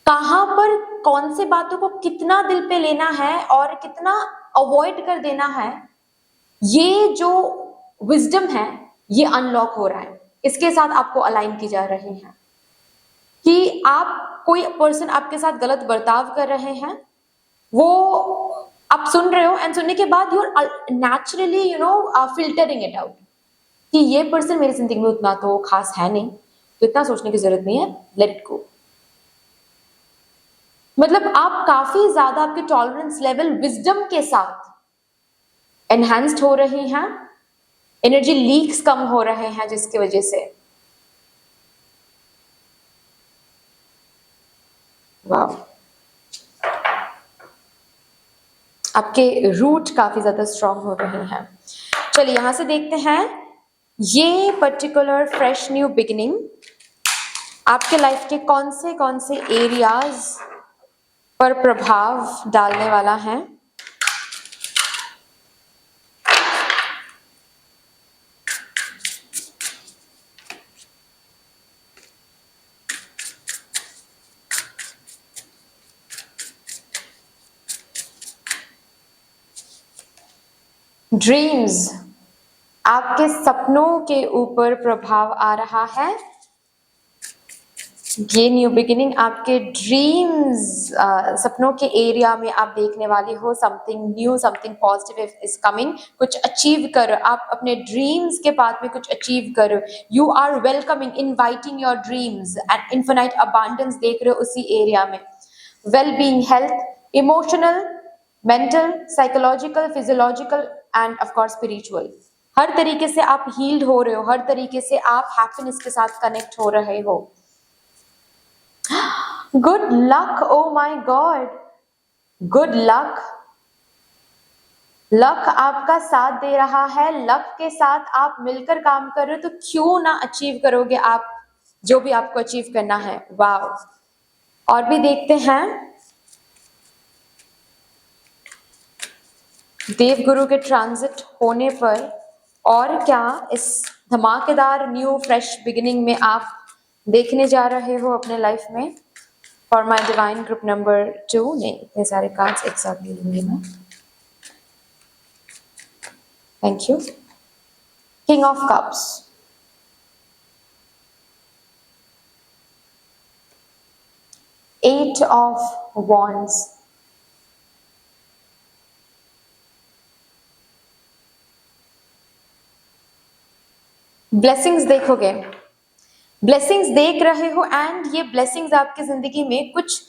कहां पर कौन से बातों को कितना दिल पे लेना है और कितना अवॉइड कर देना है, ये जो विजडम है ये अनलॉक हो रहा है। इसके साथ आपको अलाइन की जा रही है कि आप, कोई पर्सन आपके साथ गलत बर्ताव कर रहे हैं, वो आप सुन रहे हो, एंड सुनने के बाद you are naturally filtering it out कि ये पर्सन मेरी जिंदगी में उतना तो खास है नहीं, तो इतना सोचने की जरूरत नहीं है, लेट इट गो। मतलब आप काफी ज्यादा, आपके टॉलरेंस लेवल विजडम के साथ एनहांस्ड हो रही हैं, एनर्जी लीक्स कम हो रहे हैं, जिसकी वजह से वाह, आपके रूट काफी ज्यादा स्ट्रांग हो रहे हैं। चलिए यहां से देखते हैं ये पर्टिकुलर फ्रेश न्यू बिगिनिंग आपके लाइफ के कौन से एरियाज पर प्रभाव डालने वाला है। ड्रीम्स, आपके सपनों के ऊपर प्रभाव आ रहा है। ये न्यू बिगिनिंग आपके ड्रीम्स, सपनों के एरिया में आप देखने वाले हो something new, something positive is coming. कुछ अचीव करो, आप अपने ड्रीम्स के पाथ में कुछ अचीव करो। You are welcoming, inviting your dreams and infinite abundance देख रहे हो उसी एरिया में। Well being, health, emotional, mental, psychological, physiological and of course spiritual, हर तरीके से आप हील्ड हो रहे हो, हर तरीके से आप हैप्पीनेस के साथ कनेक्ट हो रहे हो। Good luck, oh my God, good luck, luck आपका साथ दे रहा है। लक के साथ आप मिलकर काम कर रहे हो, तो क्यों ना अचीव करोगे आप जो भी आपको अचीव करना है। वाव, और भी देखते हैं देवगुरु के ट्रांजिट होने पर और क्या इस धमाकेदार न्यू फ्रेश बिगिनिंग में आप देखने जा रहे हो अपने लाइफ में। For my divine group number 2, नहीं इतने सारे कार्ड्स एक साथ ले लूंगी मैं। Thank you. King of cups, eight of wands, blessings देखोगे, ब्लेसिंग्स देख रहे हो, एंड ये ब्लेसिंग्स आपकी जिंदगी में कुछ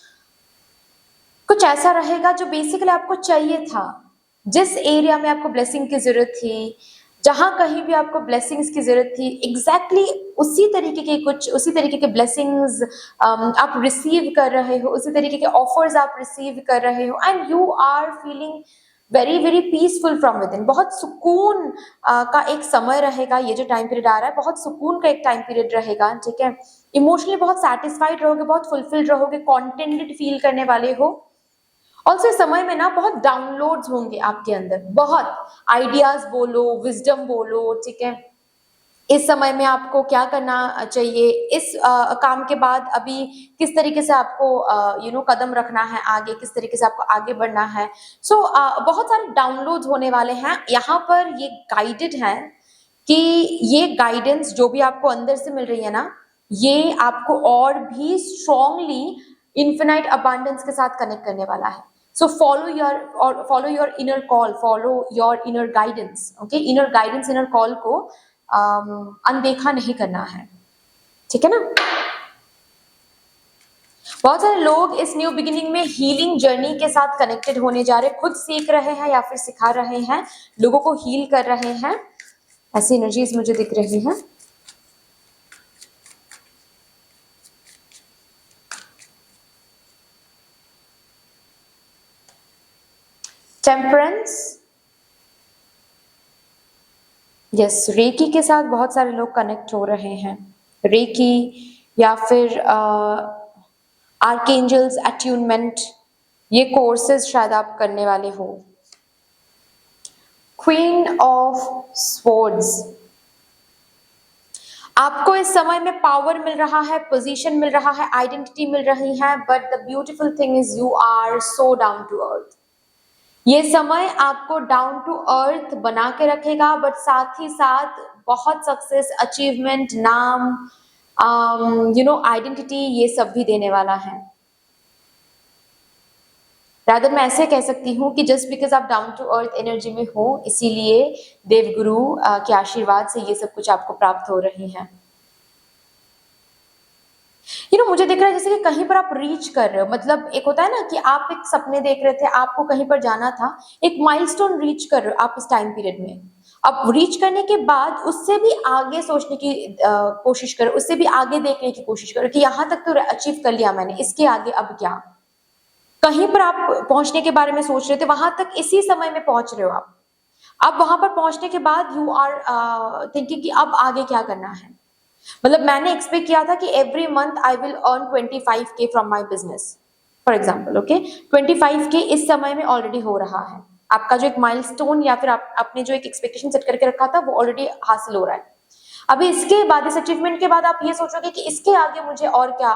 ऐसा रहेगा जो बेसिकली आपको चाहिए था। जिस एरिया में आपको ब्लेसिंग की जरूरत थी, जहां कहीं भी आपको ब्लेसिंग्स की जरूरत थी, एग्जैक्टली उसी तरीके के ब्लेसिंग्स आप रिसीव कर रहे हो, उसी तरीके के ऑफर्स आप रिसीव कर रहे हो, and you are feeling very very peaceful from within, बहुत सुकून का एक समय रहेगा। ये जो टाइम पीरियड आ रहा है बहुत सुकून का एक टाइम पीरियड रहेगा, ठीक है। इमोशनली बहुत सेटिस्फाइड रहोगे, बहुत फुलफिल्ड रहोगे, कॉन्टेंटेड फील करने वाले हो। ऑल्सो इस समय में ना बहुत डाउनलोड्स होंगे आपके अंदर, बहुत आइडियाज बोलो, विजडम बोलो, ठीक है। इस समय में आपको क्या करना चाहिए, इस काम के बाद अभी किस तरीके से आपको कदम रखना है आगे, किस तरीके से आपको आगे बढ़ना है। सो बहुत सारे डाउनलोड्स होने वाले हैं यहाँ पर। ये गाइडेड है कि ये गाइडेंस जो भी आपको अंदर से मिल रही है ना, ये आपको और भी स्ट्रांगली इन्फिनाइट अबांडेंस के साथ कनेक्ट करने वाला है। सो follow your inner call, follow your inner guidance, okay? inner guidance, inner call को अनदेखा नहीं करना है, ठीक है ना। बहुत सारे लोग इस न्यू बिगिनिंग में हीलिंग जर्नी के साथ कनेक्टेड होने जा रहे हैं, खुद सीख रहे हैं या फिर सिखा रहे हैं, लोगों को हील कर रहे हैं, ऐसी एनर्जीज मुझे दिख रही हैं। टेम्परेंस, यस, रेकी के साथ बहुत सारे लोग कनेक्ट हो रहे हैं। रेकी या फिर आर्कएंजल्स अट्यूनमेंट, ये कोर्सेज शायद आप करने वाले हो। क्वीन ऑफ स्वॉर्ड्स, आपको इस समय में पावर मिल रहा है, पोजीशन मिल रहा है, आइडेंटिटी मिल रही है, but the beautiful thing is you are so down to earth. ये समय आपको डाउन टू अर्थ बना के रखेगा, बट साथ ही साथ बहुत सक्सेस, अचीवमेंट, नाम, आइडेंटिटी, ये सब भी देने वाला है। रादर मैं ऐसे कह सकती हूँ कि जस्ट बिकॉज आप डाउन टू अर्थ एनर्जी में हो, इसीलिए देवगुरु के आशीर्वाद से ये सब कुछ आपको प्राप्त हो रही है। मुझे दिख रहा है जैसे कि कहीं पर आप रीच कर रहे हो, मतलब एक होता है ना कि आप एक सपने देख रहे थे, आपको कहीं पर जाना था, एक माइलस्टोन रीच कर रहे हो आप इस टाइम पीरियड में। अब रीच करने के बाद उससे भी आगे सोचने की कोशिश करो, उससे भी आगे देखने की कोशिश करो कि यहाँ तक तो अचीव कर लिया मैंने, इसके आगे अब क्या। कहीं पर आप पहुंचने के बारे में सोच रहे थे, वहां तक इसी समय में पहुंच रहे हो आप। अब वहां पर पहुंचने के बाद यू आर थिंकिंग कि अब आगे क्या करना है। मतलब मैंने एक्सपेक्ट किया था कि every month I will earn 25K from my business, for example, okay. 25K इस समय में ऑलरेडी हो रहा है। आपका जो एक माइलस्टोन या फिर आपने जो एक एक्सपेक्टेशन सेट करके रखा था वो ऑलरेडी हासिल हो रहा है। अभी इसके बाद, इस अचीवमेंट के बाद आप ये सोचोगे कि इसके आगे मुझे और क्या,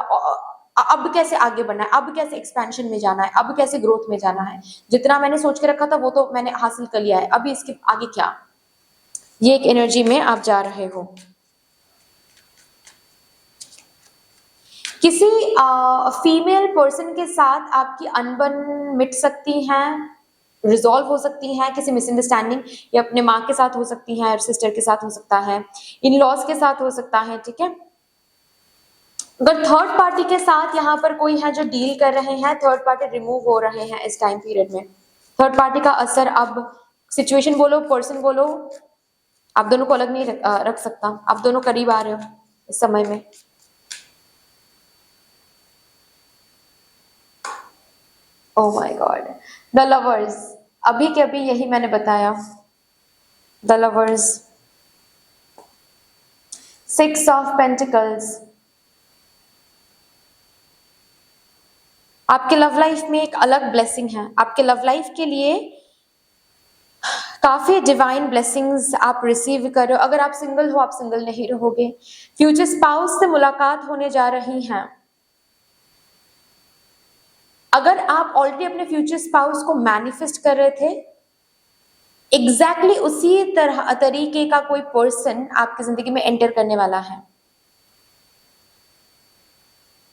अब कैसे आगे बढ़ना है, अब कैसे एक्सपेंशन में जाना है, अब कैसे ग्रोथ में जाना है। जितना मैंने सोच के रखा था वो तो मैंने हासिल कर लिया है, अभी इसके आगे क्या। ये एक एनर्जी में आप जा रहे हो। किसी फीमेल पर्सन के साथ आपकी अनबन मिट सकती हैं, रिजॉल्व हो सकती हैं, किसी मिसअंडरस्टैंडिंग, या अपने माँ के साथ हो सकती है, सिस्टर के साथ हो सकता है, इन लॉज के साथ हो सकता है, ठीक है। अगर थर्ड पार्टी के साथ यहाँ पर कोई है जो डील कर रहे हैं, थर्ड पार्टी रिमूव हो रहे हैं इस टाइम पीरियड में। थर्ड पार्टी का असर, अब सिचुएशन बोलो, पर्सन बोलो, आप दोनों को अलग नहीं रख सकता। आप दोनों करीब आ रहे हो इस समय में। Oh my God, the lovers, अभी के अभी यही मैंने बताया, द लवर्स, 6 ऑफ पेंटिकल्स। आपके लव लाइफ में एक अलग ब्लेसिंग है, आपके लव लाइफ के लिए काफी डिवाइन ब्लेसिंग्स आप रिसीव कर रहे हो। अगर आप सिंगल हो, आप सिंगल नहीं रहोगे। फ्यूचर स्पाउस से मुलाकात होने जा रही है। अगर आप ऑलरेडी अपने फ्यूचर स्पाउस को मैनिफेस्ट कर रहे थे, एग्जैक्टली उसी तरह तरीके का कोई पर्सन आपकी जिंदगी में एंटर करने वाला है।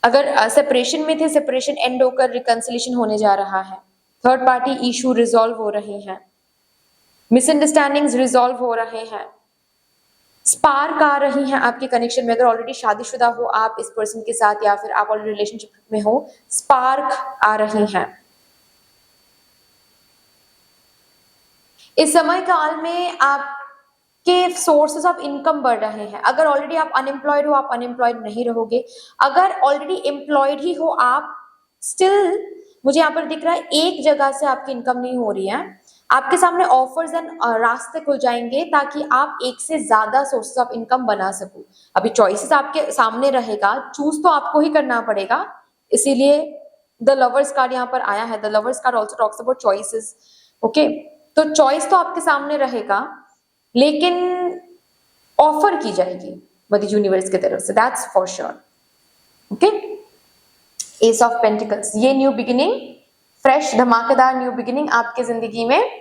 अगर सेपरेशन में थे, सेपरेशन एंड होकर रिकंसिलेशन होने जा रहा है। थर्ड पार्टी इशू रिजॉल्व हो रहे हैं, मिसअंडरस्टैंडिंग्स रिजॉल्व हो रहे हैं, स्पार्क आ रही हैं आपके कनेक्शन में। अगर ऑलरेडी शादीशुदा हो आप इस पर्सन के साथ, या फिर आप ऑलरेडी रिलेशनशिप में हो, स्पार्क आ रही हैं। इस समय काल में आपके सोर्सेस ऑफ इनकम बढ़ रहे हैं। अगर ऑलरेडी आप अनएम्प्लॉयड हो, आप अनएम्प्लॉयड नहीं रहोगे। अगर ऑलरेडी एम्प्लॉयड ही हो आप, स्टिल मुझे यहाँ पर दिख रहा है एक जगह से आपकी इनकम नहीं हो रही है, आपके सामने ऑफर्स एंड रास्ते खुल जाएंगे ताकि आप एक से ज्यादा सोर्सेस ऑफ इनकम बना सको। अभी चॉइसेस आपके सामने रहेगा, चूज तो आपको ही करना पड़ेगा, इसीलिए द लवर्स कार्ड यहाँ पर आया है। The lovers card also talks about choices. Okay, तो चॉइस तो आपके सामने रहेगा, लेकिन ऑफर की जाएगी मदर यूनिवर्स की तरफ से, that's for sure. Okay, S of pentacles, ये न्यू बिगिनिंग, फ्रेश धमाकेदार न्यू बिगिनिंग आपके जिंदगी में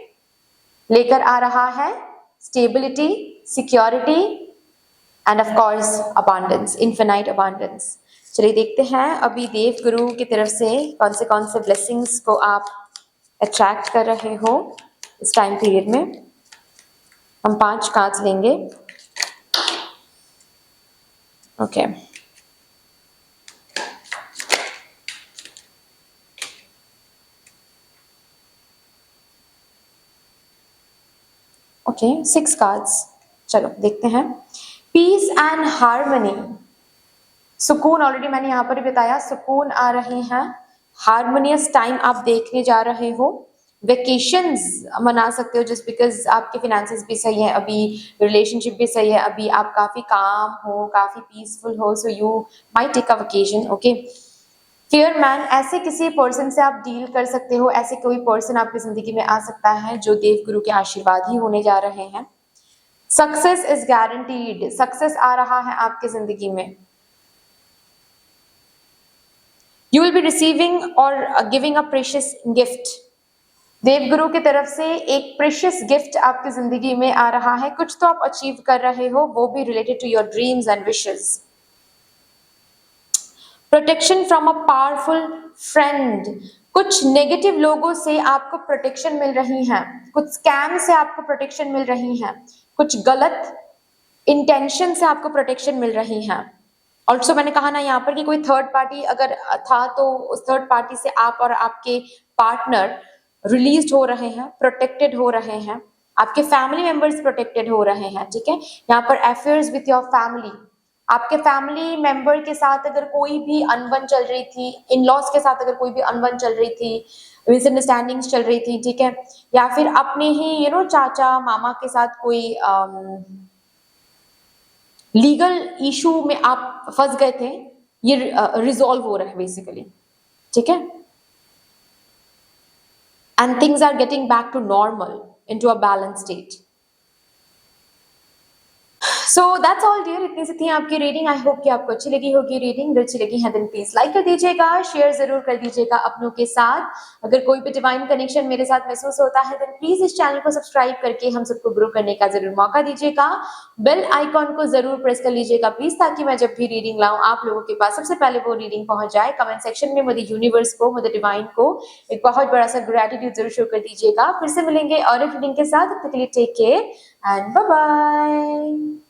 लेकर आ रहा है। Stability, security and of course abundance, infinite abundance. चलिए देखते हैं अभी देव गुरु की तरफ से कौन से ब्लेसिंग्स को आप अट्रैक्ट कर रहे हो इस टाइम पीरियड में। हम 5 कार्ड्स लेंगे। Okay, okay 6 cards. चलो देखते हैं। पीस एंड हार्मनी, सुकून, ऑलरेडी मैंने यहाँ पर बताया, सुकून आ रहे हैं। हार्मोनियस टाइम आप देखने जा रहे हो। वेकेशंस मना सकते हो जस्ट बिकॉज आपके फिनेंसेस भी सही है, अभी रिलेशनशिप भी सही है, अभी आप काफी काम हो, काफी पीसफुल हो, so you might take a vacation. Okay, fear man, ऐसे किसी पर्सन से आप डील कर सकते हो, ऐसे कोई पर्सन आपकी जिंदगी में आ सकता है जो देव गुरु के आशीर्वाद ही होने जा रहे हैं। सक्सेस इज गारंटीड, सक्सेस आ रहा है आपकी जिंदगी में। यू विल बी रिसीविंग और गिविंग अ प्रेशियस गिफ्ट। देवगुरु की तरफ से एक प्रेशियस गिफ्ट आपकी जिंदगी में आ रहा है। कुछ तो आप अचीव कर रहे हो, वो भी related to your dreams and wishes. Protection from a powerful friend, कुछ नेगेटिव लोगों से आपको प्रोटेक्शन मिल रही है, कुछ स्कैम से आपको प्रोटेक्शन मिल रही है, कुछ गलत इंटेंशन से आपको प्रोटेक्शन मिल रही है। ऑल्सो मैंने कहा ना यहाँ पर कि कोई थर्ड पार्टी अगर था तो उस थर्ड पार्टी से आप और आपके पार्टनर रिलीज हो रहे हैं, प्रोटेक्टेड हो रहे हैं, आपके फैमिली मेंबर्स प्रोटेक्टेड हो रहे हैं। ठीक है, यहाँ पर अफेयर्स विथ योर फैमिली, आपके फैमिली मेंबर के साथ अगर कोई भी अनबन चल रही थी, इन लॉज के साथ अगर कोई भी अनबन चल रही थी, मिसअंडरस्टैंडिंग्स चल रही थी, ठीक है, या फिर अपने ही चाचा मामा के साथ कोई लीगल इशू में आप फंस गए थे, ये रिजॉल्व हो रहा है बेसिकली। ठीक है, and things are getting back to normal, into a balanced state. So that's all dear, इतनी सी थी आपकी रीडिंग। आई होप कि आपको अच्छी लगी होगी रीडिंग। अगर अच्छी लगी है देन प्लीज लाइक कर दीजिएगा, शेयर जरूर कर दीजिएगा अपनों के साथ। अगर कोई भी डिवाइन कनेक्शन मेरे साथ महसूस होता है देन प्लीज इस चैनल को सब्सक्राइब करके हम सबको ग्रो करने का जरूर मौका दीजिएगा। बेल आइकॉन को जरूर प्रेस कर लीजिएगा प्लीज, ताकि मैं जब भी रीडिंग लाऊं आप लोगों के पास सबसे पहले वो रीडिंग पहुंच जाए। कमेंट सेक्शन में मदर यूनिवर्स को, मदर डिवाइन को एक बहुत बड़ा सा ग्रेटिट्यूड जरूर शो कर दीजिएगा। फिर से मिलेंगे और एक रीडिंग के साथ, तब तक के लिए take care and bye bye.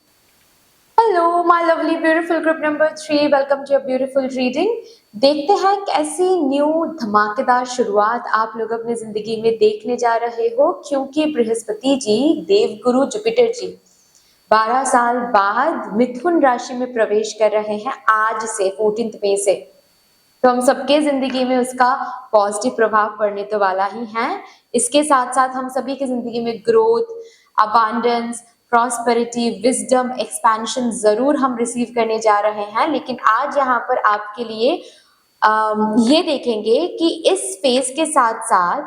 Hello my lovely beautiful group number 3, welcome to your beautiful reading. देखते हैं कैसी न्यू धमाकेदार शुरुआत आप लोग अपनी जिंदगी में देखने जा रहे हो, क्योंकि बृहस्पति जी, देवगुरु जुपिटर जी 12 साल बाद मिथुन राशि में प्रवेश कर रहे हैं आज से 14 मई से। तो हम सबके जिंदगी में उसका पॉजिटिव प्रभाव पड़ने तो वाला ही है। इसके साथ साथ हम सभी की जिंदगी में growth, abundance, prosperity, wisdom, expansion जरूर हम रिसीव करने जा रहे हैं। लेकिन आज यहाँ पर आपके लिए ये देखेंगे कि इस फेज के साथ साथ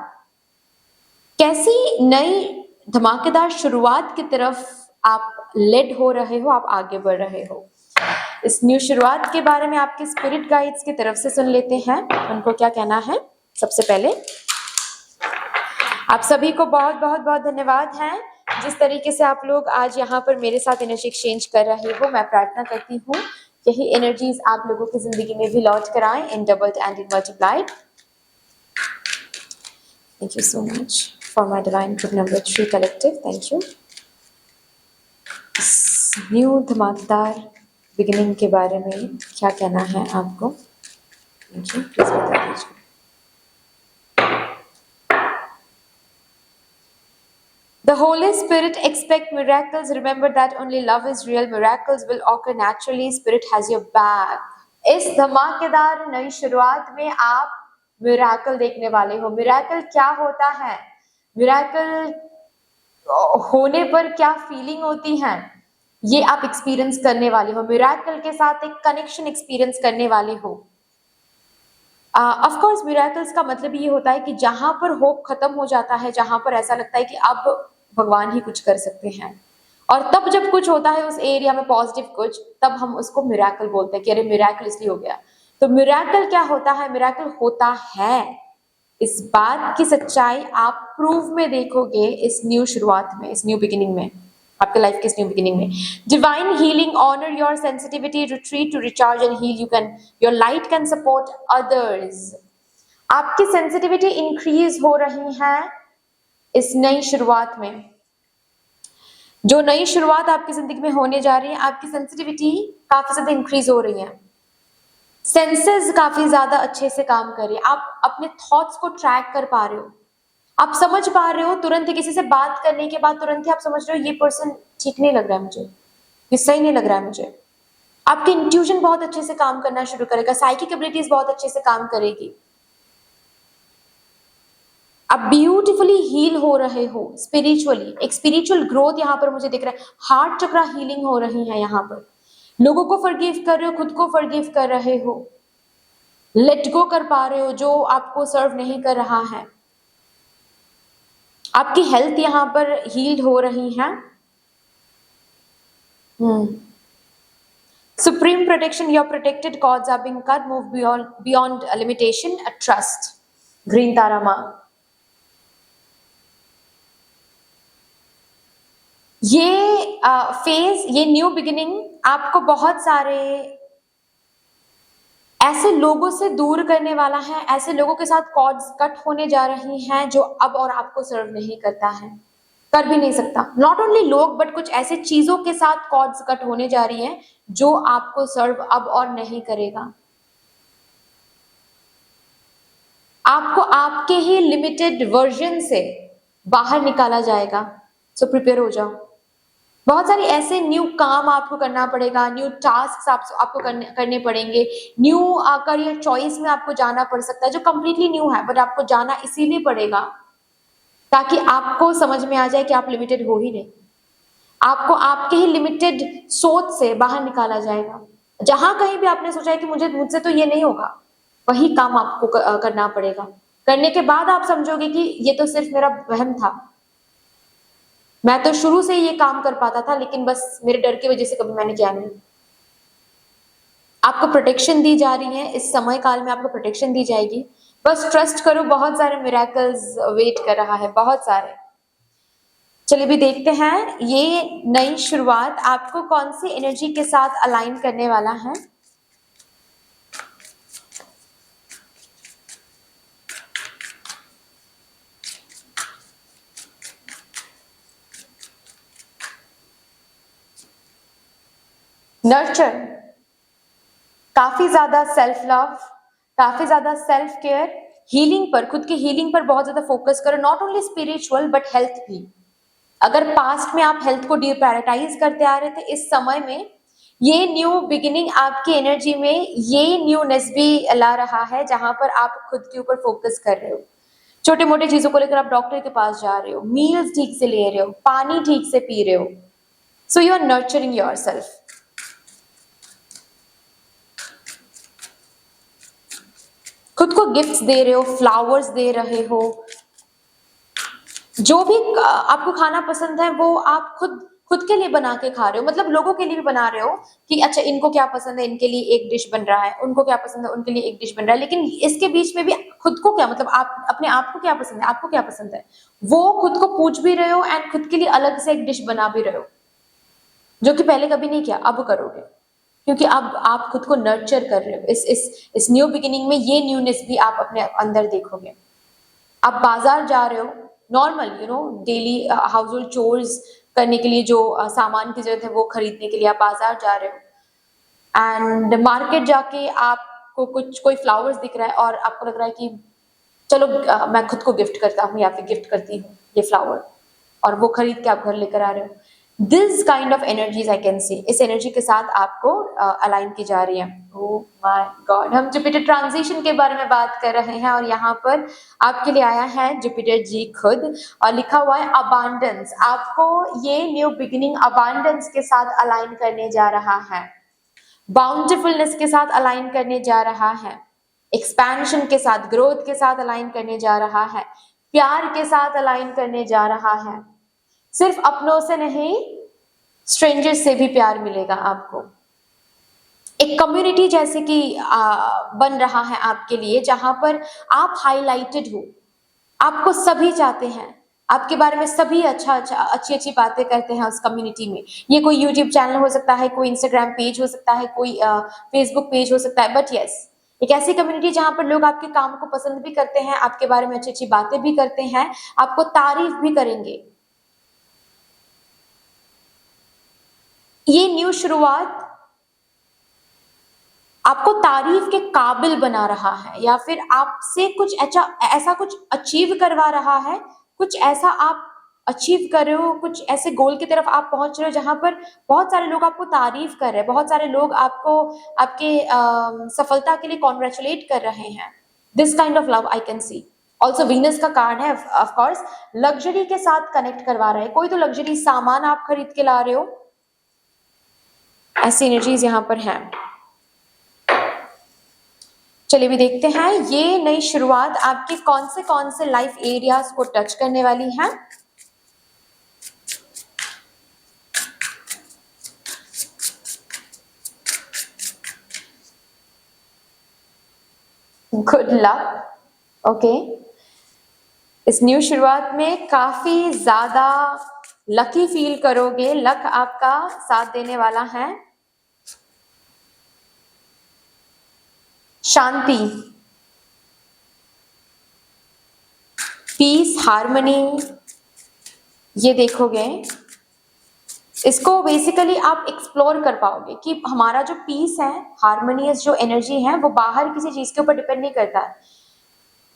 कैसी नई धमाकेदार शुरुआत की तरफ आप लेड हो रहे हो, आप आगे बढ़ रहे हो। इस न्यू शुरुआत के बारे में आपके स्पिरिट गाइड्स की तरफ से सुन लेते हैं, उनको क्या कहना है। सबसे पहले आप सभी को बहुत बहुत बहुत धन्यवाद है जिस तरीके से आप लोग आज यहाँ पर मेरे साथ एनर्जी एक्सचेंज कर रहे हो। मैं प्रार्थना करती हूँ यही एनर्जीज आप लोगों की जिंदगी में भी लौट कर आए, in doubled and in multiplied. Thank you so much for my divine group number 3 collective, thank you. New धमाकेदार बिगिनिंग के बारे में क्या कहना है आपको, थैंक यू, प्लीज बता दीजिए। The Holy Spirit expect miracles. Remember that only love is real. Miracles will occur naturally. Spirit has your back. इस धमाकेदार नई शुरुआत में आप मिराकल देखने वाले हो। मिराकल क्या होता है? मिरेकल होने पर क्या फीलिंग होती है, ये आप एक्सपीरियंस करने वाले हो, मिरेकल के साथ एक कनेक्शन एक्सपीरियंस करने वाले हो। ऑफ कोर्स मिरेकल्स का मतलब ये होता है कि जहां पर होप खत्म हो जाता है, जहां पर ऐसा लगता है कि अब भगवान ही कुछ कर सकते हैं, और तब जब कुछ होता है उस एरिया में पॉजिटिव कुछ, तब हम उसको मिरेकल बोलते हैं कि अरे मिरेकल इसलिए हो गया। तो मिरेकल क्या होता है? मिरेकल होता है, इस बात की सच्चाई आप प्रूव में देखोगे इस न्यू शुरुआत में, इस न्यू बिगिनिंग में, आपके लाइफ के इस न्यू बिगिनिंग में। Divine healing honour your sensitivity, retreat to recharge and heal, you can, your light can support others. आपकी सेंसिटिविटी इंक्रीज हो रही है इस नई शुरुआत में। जो नई शुरुआत आपकी जिंदगी में होने जा रही है, आपकी सेंसिटिविटी काफी ज्यादा इंक्रीज हो रही है, सेंसेस काफी ज्यादा अच्छे से काम कर रही है, आप अपने थॉट्स को ट्रैक कर पा रहे हो, आप समझ पा रहे हो तुरंत ही, किसी से बात करने के बाद तुरंत ही आप समझ रहे हो ये पर्सन ठीक नहीं लग रहा है मुझे, ये सही नहीं लग रहा है मुझे। आपकी इंट्यूशन बहुत अच्छे से काम करना शुरू करेगा, साइकिक एबिलिटीज बहुत अच्छे से काम करेगी, आप ब्यूटीफुली हील हो रहे हो स्पिरिचुअली, एक स्पिरिचुअल ग्रोथ यहाँ पर मुझे दिख रहा है, हार्ट चक्रा हीलिंग हो रही है यहाँ पर, लोगों को फॉरगिव कर रहे हो, खुद को फॉरगिव कर रहे हो, लेट गो कर पा रहे हो जो आपको सर्व नहीं कर रहा है, आपकी हेल्थ यहाँ पर हील्ड हो रही है। Supreme protection, your protected cords are being cut, move beyond limitation, trust, green Tara माँ। ये फेज, ये न्यू बिगिनिंग आपको बहुत सारे ऐसे लोगों से दूर करने वाला है, ऐसे लोगों के साथ कॉर्ड्स कट होने जा रही हैं जो अब और आपको सर्व नहीं करता है, कर भी नहीं सकता। नॉट ओनली लोग, बट कुछ ऐसे चीजों के साथ कॉर्ड्स कट होने जा रही हैं जो आपको सर्व अब और नहीं करेगा। आपको आपके ही लिमिटेड वर्जन से बाहर निकाला जाएगा, सो प्रिपेयर हो जाओ। बहुत सारे ऐसे न्यू काम आपको करना पड़ेगा, न्यू टास्क आपको करने पड़ेंगे, न्यू करियर चॉइस में आपको जाना पड़ सकता है जो कंप्लीटली न्यू है, बट आपको जाना इसीलिए पड़ेगा ताकि आपको समझ में आ जाए कि आप लिमिटेड हो ही नहीं, आपको आपके ही लिमिटेड सोच से बाहर निकाला जाएगा। जहां कहीं भी आपने सोचा है कि मुझसे तो ये नहीं होगा, वही काम आपको करना पड़ेगा। करने के बाद आप समझोगे कि ये तो सिर्फ मेरा वहम था, मैं तो शुरू से ये काम कर पाता था, लेकिन बस मेरे डर की वजह से कभी मैंने किया नहीं। आपको प्रोटेक्शन दी जा रही है, इस समय काल में आपको प्रोटेक्शन दी जाएगी, बस ट्रस्ट करो, बहुत सारे मिरेकल्स वेट कर रहा है, बहुत सारे। चलिए भी देखते हैं ये नई शुरुआत आपको कौन सी एनर्जी के साथ अलाइन करने वाला है। नर्चर, काफी ज्यादा सेल्फ लव, काफी ज्यादा सेल्फ केयर, हीलिंग पर, खुद की हीलिंग पर बहुत ज्यादा फोकस करो, not only spiritual but health भी। अगर पास्ट में आप हेल्थ को डिप्रायोरिटाइज करते आ रहे थे, इस समय में ये न्यू बिगिनिंग आपकी एनर्जी में ये न्यूनेस भी ला रहा है, जहां पर आप खुद के ऊपर फोकस कर रहे हो, छोटे मोटे चीजों को लेकर आप डॉक्टर के पास जा रहे हो, मील्स ठीक से ले रहे हो, पानी ठीक से पी रहे हो, so you are nurturing yourself. खुद को गिफ्ट्स दे रहे हो, फ्लावर्स दे रहे हो, जो भी आपको खाना पसंद है वो आप खुद के लिए बना के खा रहे हो, मतलब लोगों के लिए भी बना रहे हो कि अच्छा इनको क्या पसंद है, इनके लिए एक डिश बन रहा है, उनको क्या पसंद है, उनके लिए एक डिश बन रहा है, लेकिन इसके बीच में भी खुद को क्या, मतलब आप अपने आप को क्या पसंद है, आपको क्या पसंद है, वो खुद को पूछ भी रहे हो एंड खुद के लिए अलग से एक डिश बना भी रहे हो, जो कि पहले कभी नहीं किया, अब करोगे, क्योंकि अब आप खुद को नर्चर कर रहे हो। इस न्यू बिगिनिंग में ये न्यूनेस भी आप अपने अंदर देखोगे। आप बाजार जा रहे हो, normal daily house hold chores करने के लिए जो सामान की जरूरत है वो खरीदने के लिए आप बाजार जा रहे हो, एंड मार्केट जाके आपको कोई फ्लावर्स दिख रहा है और आपको लग रहा है कि चलो मैं खुद को गिफ्ट करता हूँ या फिर गिफ्ट करती हूँ ये फ्लावर, और वो खरीद के आप घर लेकर आ रहे हो। This kind of energies I can see, इस एनर्जी के साथ आपको अलाइन की जा रही है। ओह माय गॉड, हम जुपिटर ट्रांजिशन के बारे में बात कर रहे हैं और यहाँ पर आपके लिए आया है जुपिटर जी खुद और लिखा हुआ है अबांडेंस। आपको ये न्यू बिगिनिंग अबांडेंस के साथ अलाइन करने जा रहा है, बाउंटीफुलनेस के साथ अलाइन करने जा रहा है, एक्सपेंशन के साथ, ग्रोथ के साथ अलाइन करने जा रहा है, प्यार के साथ अलाइन करने जा रहा है। सिर्फ अपनों से नहीं, स्ट्रेंजर्स से भी प्यार मिलेगा आपको। एक कम्युनिटी जैसे कि बन रहा है आपके लिए, जहां पर आप हाईलाइटेड हो, आपको सभी चाहते हैं, आपके बारे में सभी अच्छी अच्छी बातें करते हैं उस कम्युनिटी में। ये कोई यूट्यूब चैनल हो सकता है, कोई इंस्टाग्राम पेज हो सकता है, कोई फेसबुक पेज हो सकता है, बट यस, एक ऐसी कम्युनिटी जहां पर लोग आपके काम को पसंद भी करते हैं, आपके बारे में अच्छी अच्छी बातें भी करते हैं, आपको तारीफ भी करेंगे। ये न्यू शुरुआत आपको तारीफ के काबिल बना रहा है, या फिर आपसे कुछ ऐसा कुछ अचीव करवा रहा है, कुछ ऐसा आप अचीव कर रहे हो, कुछ ऐसे गोल की तरफ आप पहुंच रहे हो जहां पर बहुत सारे लोग आपको तारीफ कर रहे हैं, बहुत सारे लोग आपको आपके सफलता के लिए कॉन्ग्रेचुलेट कर रहे हैं। This kind of love I can see. Also Venus का कार्ड है, ऑफ कोर्स लग्जरी के साथ कनेक्ट करवा रहा है, कोई तो लग्जरी सामान आप खरीद के ला रहे हो, ऐसी एनर्जीज यहां पर हैं। चलिए भी देखते हैं ये नई शुरुआत आपके कौन से लाइफ एरियाज को टच करने वाली है। Good luck. ओके, इस न्यू शुरुआत में काफी ज्यादा लकी फील करोगे, लक आपका साथ देने वाला है। शांति, पीस, हार्मनी, ये देखोगे, इसको बेसिकली आप एक्सप्लोर कर पाओगे कि हमारा जो पीस है, हार्मोनियस जो एनर्जी है, वो बाहर किसी चीज के ऊपर डिपेंड नहीं करता है।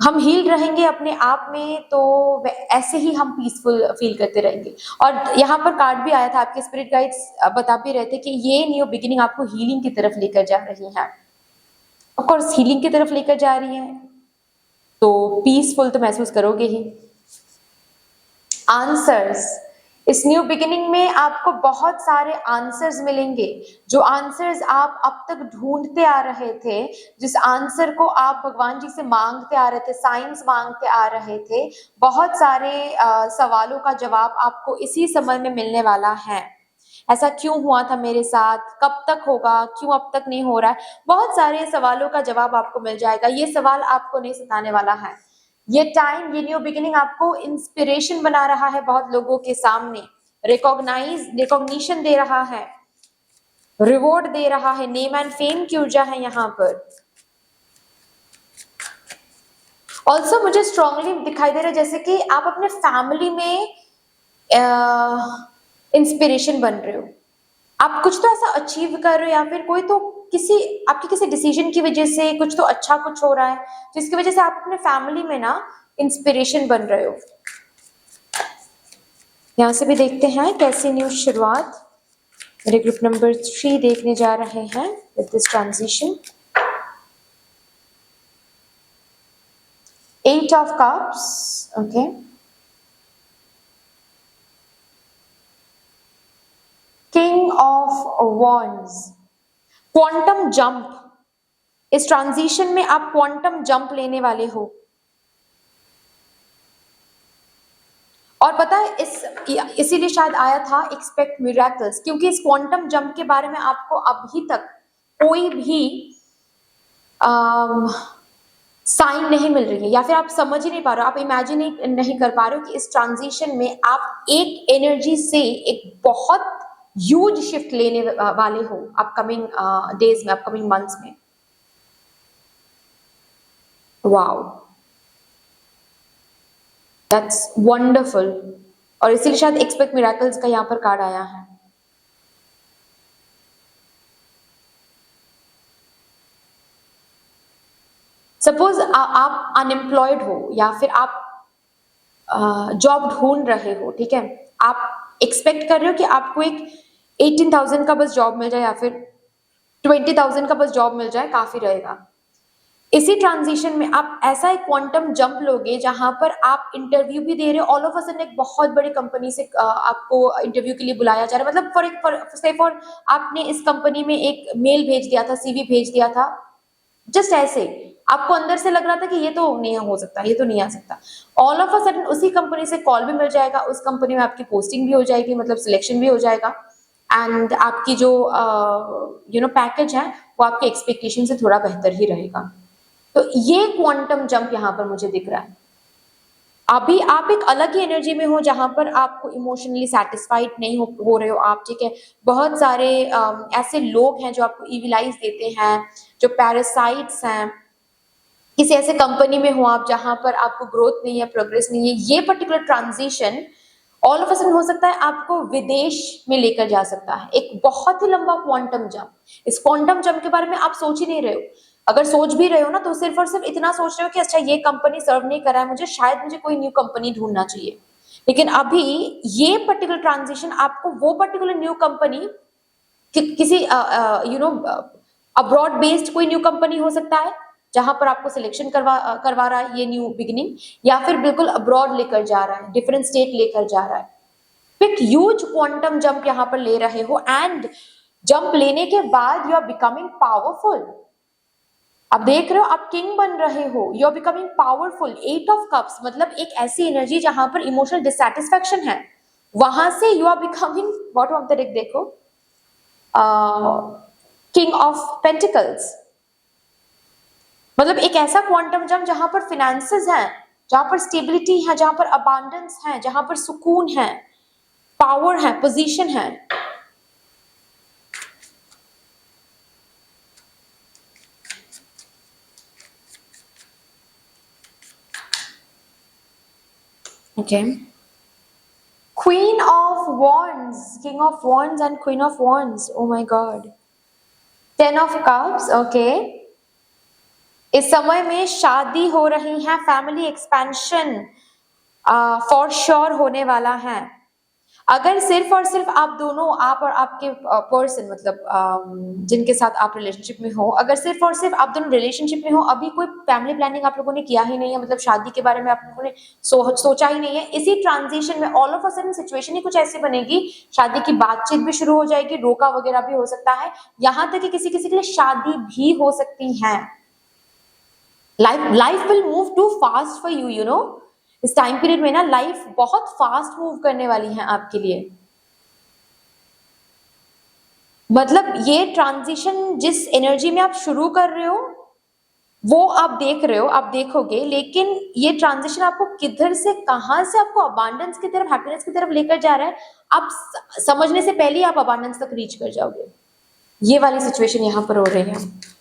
हम हील रहेंगे अपने आप में तो ऐसे ही हम पीसफुल फील करते रहेंगे। और यहाँ पर कार्ड भी आया था, आपके स्पिरिट गाइड्स बता भी रहे थे कि ये न्यू बिगिनिंग आपको हीलिंग की तरफ लेकर जा रही है। ऑफ कोर्स हीलिंग की तरफ लेकर जा रही है तो पीसफुल तो महसूस करोगे ही। आंसर्स, इस न्यू बिगिनिंग में आपको बहुत सारे आंसर्स मिलेंगे, जो आंसर्स आप अब तक ढूंढते आ रहे थे, जिस आंसर को आप भगवान जी से मांगते आ रहे थे, साइंस मांगते आ रहे थे, बहुत सारे सवालों का जवाब आपको इसी समय में मिलने वाला है। ऐसा क्यों हुआ था मेरे साथ, कब तक होगा, क्यों अब तक नहीं हो रहा है, बहुत सारे सवालों का जवाब आपको मिल जाएगा। ये सवाल आपको नहीं सताने वाला है। ये टाइम, ये न्यू बिगिनिंग आपको इंस्पिरेशन बना रहा है, बहुत लोगों के सामने रिकॉग्निशन दे रहा है, रिवॉर्ड दे रहा है, नेम एंड फेम की ऊर्जा है यहाँ पर। ऑल्सो मुझे स्ट्रांगली दिखाई दे रहा है जैसे कि आप अपने फैमिली में इंस्पिरेशन बन रहे हो, आप कुछ तो ऐसा अचीव कर रहे हो, या फिर कोई तो आपकी किसी डिसीजन की वजह से कुछ तो अच्छा कुछ हो रहा है, जिसकी वजह से आप अपने फैमिली में ना इंस्पिरेशन बन रहे हो। यहां से भी देखते हैं कैसी न्यू शुरुआत मेरे ग्रुप नंबर 3 देखने जा रहे हैं with this transition. 8 of cups, okay, king of wands, quantum jump, इस ट्रांजिशन में आप क्वांटम जंप लेने वाले हो। और पता है इसीलिए शायद आया था एक्सपेक्ट मिरेकल्स, क्योंकि इस क्वांटम जंप के बारे में आपको अभी तक कोई भी साइन नहीं मिल रही है, या फिर आप समझ ही नहीं पा रहे हो, आप इमेजिन नहीं कर पा रहे हो कि इस ट्रांजिशन में आप एक एनर्जी से एक बहुत ह्यूज शिफ्ट लेने वाले हो अपकमिंग डेज में, अपकमिंग मंथ्स में। Wow, that's wonderful. और इसीलिए शायद एक्सपेक्ट मिरेकल्स का यहाँ पर कार्ड आया है। सपोज आप अनएम्प्लॉयड हो, या फिर आप जॉब ढूंढ रहे हो, ठीक है, आप एक्सपेक्ट कर रहे हो कि आपको एक 18,000 का बस जॉब मिल जाए या फिर 20,000 का बस जॉब मिल जाए, काफी रहेगा। इसी ट्रांजिशन में आप ऐसा एक क्वांटम जंप लोगे जहां पर आप इंटरव्यू भी दे रहे हो, ऑल ऑफ अ सडन एक बहुत बड़ी कंपनी से आपको इंटरव्यू के लिए बुलाया जा रहा है। मतलब फॉर आपने इस कंपनी में एक मेल भेज दिया था, सीवी भेज दिया था, जस्ट ऐसे आपको अंदर से लग रहा था कि ये तो नहीं हो सकता, ये तो नहीं आ सकता, ऑल ऑफ अ सडन उसी कंपनी से कॉल भी मिल जाएगा, उस कंपनी में आपकी पोस्टिंग भी हो जाएगी, मतलब सिलेक्शन भी हो जाएगा, एंड आपकी जो पैकेज है वो आपके एक्सपेक्टेशन से थोड़ा बेहतर ही रहेगा। तो ये क्वांटम जंप यहाँ पर मुझे दिख रहा है। अभी आप एक अलग ही एनर्जी में हो जहां पर आपको इमोशनली सेटिस्फाइड नहीं हो रहे हो आप, ठीक है। बहुत सारे ऐसे लोग हैं जो आपको इविलाइज देते हैं, जो पैरासाइट्स हैं, किसी ऐसे कंपनी में हो आप जहां पर आपको ग्रोथ नहीं है, प्रोग्रेस नहीं है। ये particular transition all of a sudden हो सकता है आपको विदेश में लेकर जा सकता है, एक बहुत ही लंबा क्वांटम जंप। इस क्वांटम जंप के बारे में आप सोच ही नहीं रहे हो, अगर सोच भी रहे हो ना तो सिर्फ और सिर्फ इतना सोच रहे हो कि अच्छा ये कंपनी सर्व नहीं कर रहा है मुझे, शायद मुझे कोई न्यू कंपनी ढूंढना चाहिए। लेकिन अभी ये पर्टिकुलर ट्रांजिशन आपको वो पर्टिकुलर न्यू कंपनी किसी अब्रॉड बेस्ड कोई न्यू कंपनी हो सकता है जहां पर आपको सिलेक्शन करवा रहा है ये न्यू बिगिनिंग, या फिर बिल्कुल अब्रॉड लेकर जा रहा है, डिफरेंट स्टेट लेकर जा रहा है। एक ह्यूज क्वांटम जंप यहाँ पर ले रहे हो, एंड जंप लेने के बाद यू आर बिकमिंग पावरफुल। आप देख रहे हो आप किंग बन रहे हो, you are becoming powerful. 8 of cups मतलब एक ऐसी एनर्जी जहां पर इमोशनल डिससैटिस्फैक्शन है, वहां से you are becoming bottom of the deck, देखो किंग ऑफ पेंटिकल्स। मतलब एक ऐसा क्वांटम जंप जहां पर फिनेंसेस हैं, जहां पर स्टेबिलिटी है, जहां पर अबांडेंस है, जहां पर सुकून है, पावर है, पोजीशन है। Okay, queen of wands, king of wands and queen of wands, oh my God. 10 of cups, okay. इस समय में शादी हो रही है, फैमिली एक्सपेंशन फॉर श्योर होने वाला है। अगर सिर्फ और सिर्फ आप दोनों, आप और आपके पर्सन, मतलब जिनके साथ आप रिलेशनशिप में हो, अगर सिर्फ और सिर्फ आप दोनों रिलेशनशिप में हो, अभी कोई फैमिली प्लानिंग आप लोगों ने किया ही नहीं है, मतलब शादी के बारे में आप लोगों ने सोचा ही नहीं है, इसी ट्रांजिशन में all of a sudden situation ही कुछ ऐसी बनेगी, शादी की बातचीत भी शुरू हो जाएगी, रोका वगैरह भी हो सकता है, यहाँ तक कि किसी किसी के लिए शादी भी हो सकती है। Life will move too fast for you, you know. इस टाइम पीरियड में ना लाइफ बहुत फास्ट मूव करने वाली है आपके लिए। मतलब ये ट्रांजिशन जिस एनर्जी में आप शुरू कर रहे हो वो आप देख रहे हो, आप देखोगे, लेकिन ये ट्रांजिशन आपको किधर से कहां से आपको अबांडेंस की तरफ, हैप्पीनेस की तरफ लेकर जा रहा है, आप समझने से पहले ही आप अबांडेंस तक रीच कर जाओगे। ये वाली सिचुएशन यहां पर हो रही है।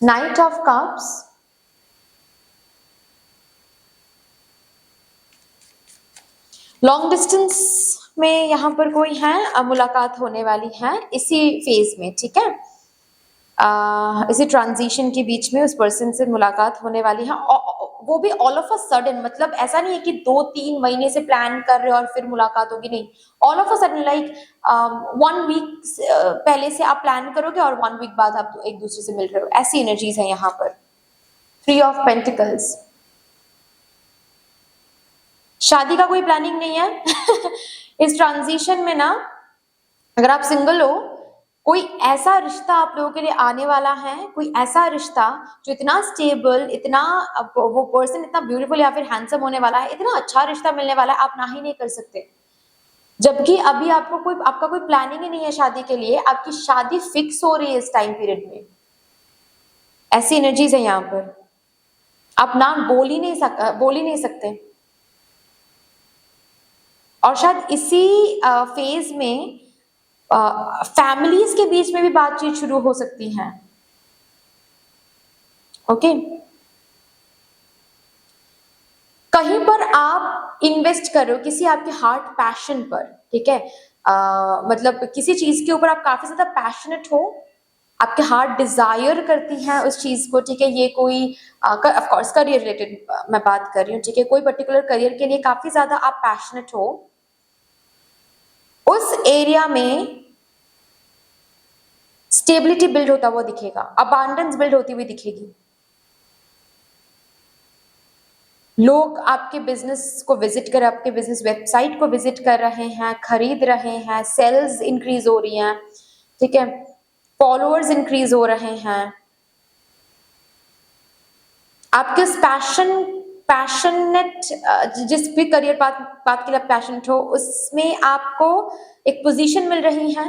Night of cups, long distance में यहाँ पर कोई है, मुलाकात होने वाली है इसी फेज में, ठीक है। इसी ट्रांजिशन के बीच में उस पर्सन से मुलाकात होने वाली है, वो भी ऑल ऑफ अ सडन। मतलब ऐसा नहीं है कि 2-3 महीने से प्लान कर रहे हो और फिर मुलाकात होगी, नहीं, all of a sudden, like 1 week पहले से आप प्लान करोगे और 1 वीक बाद आप एक दूसरे से मिल रहे हो, ऐसी एनर्जीज है यहाँ पर। 3 ऑफ पेंटिकल्स, शादी का कोई प्लानिंग नहीं है इस ट्रांजिशन में ना। अगर आप सिंगल हो, कोई ऐसा रिश्ता आप लोगों के लिए आने वाला है, कोई ऐसा रिश्ता जो इतना स्टेबल, इतना वो पर्सन इतना ब्यूटीफुल या फिर हैंडसम होने वाला है, इतना अच्छा रिश्ता मिलने वाला है, आप ना ही नहीं कर सकते। जबकि अभी आपका कोई प्लानिंग ही नहीं है शादी के लिए, आपकी शादी फिक्स हो रही है इस टाइम पीरियड में। ऐसी एनर्जीज है यहाँ पर, आप ना बोल ही नहीं सकते। और शायद इसी फेज में फैमिलीज के बीच में भी बातचीत शुरू हो सकती है। ओके, कहीं पर आप इन्वेस्ट कर रहे हो किसी आपके हार्ट पैशन पर, ठीक है। मतलब किसी चीज के ऊपर आप काफी ज्यादा पैशनेट हो, आपके हार्ट डिजायर करती हैं उस चीज को, ठीक है। ये कोई ऑफ कोर्स करियर रिलेटेड मैं बात कर रही हूँ, ठीक है। कोई पर्टिकुलर करियर के लिए काफी ज्यादा आप पैशनेट हो, उस एरिया में स्टेबिलिटी बिल्ड होता हुआ दिखेगा, अबांडेंस बिल्ड होती हुई दिखेगी। लोग आपके बिजनेस को विजिट कर, आपके बिजनेस वेबसाइट को विजिट कर रहे हैं, खरीद रहे हैं, सेल्स इंक्रीज हो रही हैं, ठीक है, फॉलोअर्स इंक्रीज हो रहे हैं। आपके उस पैशनेट जिस भी करियर पाथ के लिए पैशनेट हो, उसमें आपको एक पोजीशन मिल रही है,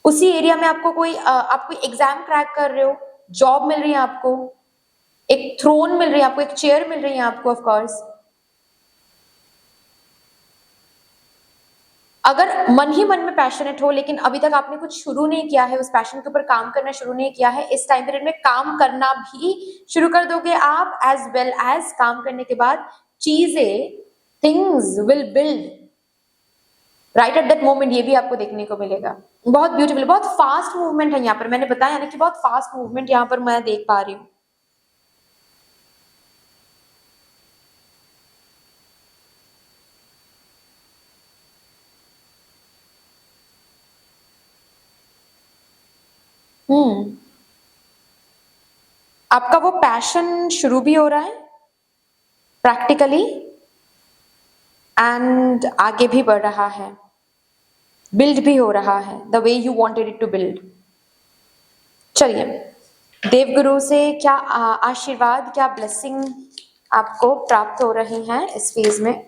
उसी एरिया में आपको आप कोई एग्जाम क्रैक कर रहे हो, जॉब मिल रही है आपको, एक थ्रोन मिल रही है आपको, एक चेयर मिल रही है आपको। ऑफ कोर्स अगर मन ही मन में पैशनेट हो, लेकिन अभी तक आपने कुछ शुरू नहीं किया है, उस पैशन के ऊपर काम करना शुरू नहीं किया है, इस टाइम पीरियड में काम करना भी शुरू कर दोगे आप, एज वेल एज काम करने के बाद चीजें, things will build right at that moment. ये भी आपको देखने को मिलेगा। बहुत ब्यूटीफुल, बहुत फास्ट मूवमेंट है यहाँ पर, मैंने बताया ना कि बहुत फास्ट मूवमेंट यहाँ पर मैं देख पा रही हूँ। आपका वो पैशन शुरू भी हो रहा है प्रैक्टिकली, एंड आगे भी बढ़ रहा है, बिल्ड भी हो रहा है the way you wanted it to build. चलिए, देवगुरु से क्या आशीर्वाद, क्या ब्लेसिंग आपको प्राप्त हो रही हैं इस फेज में।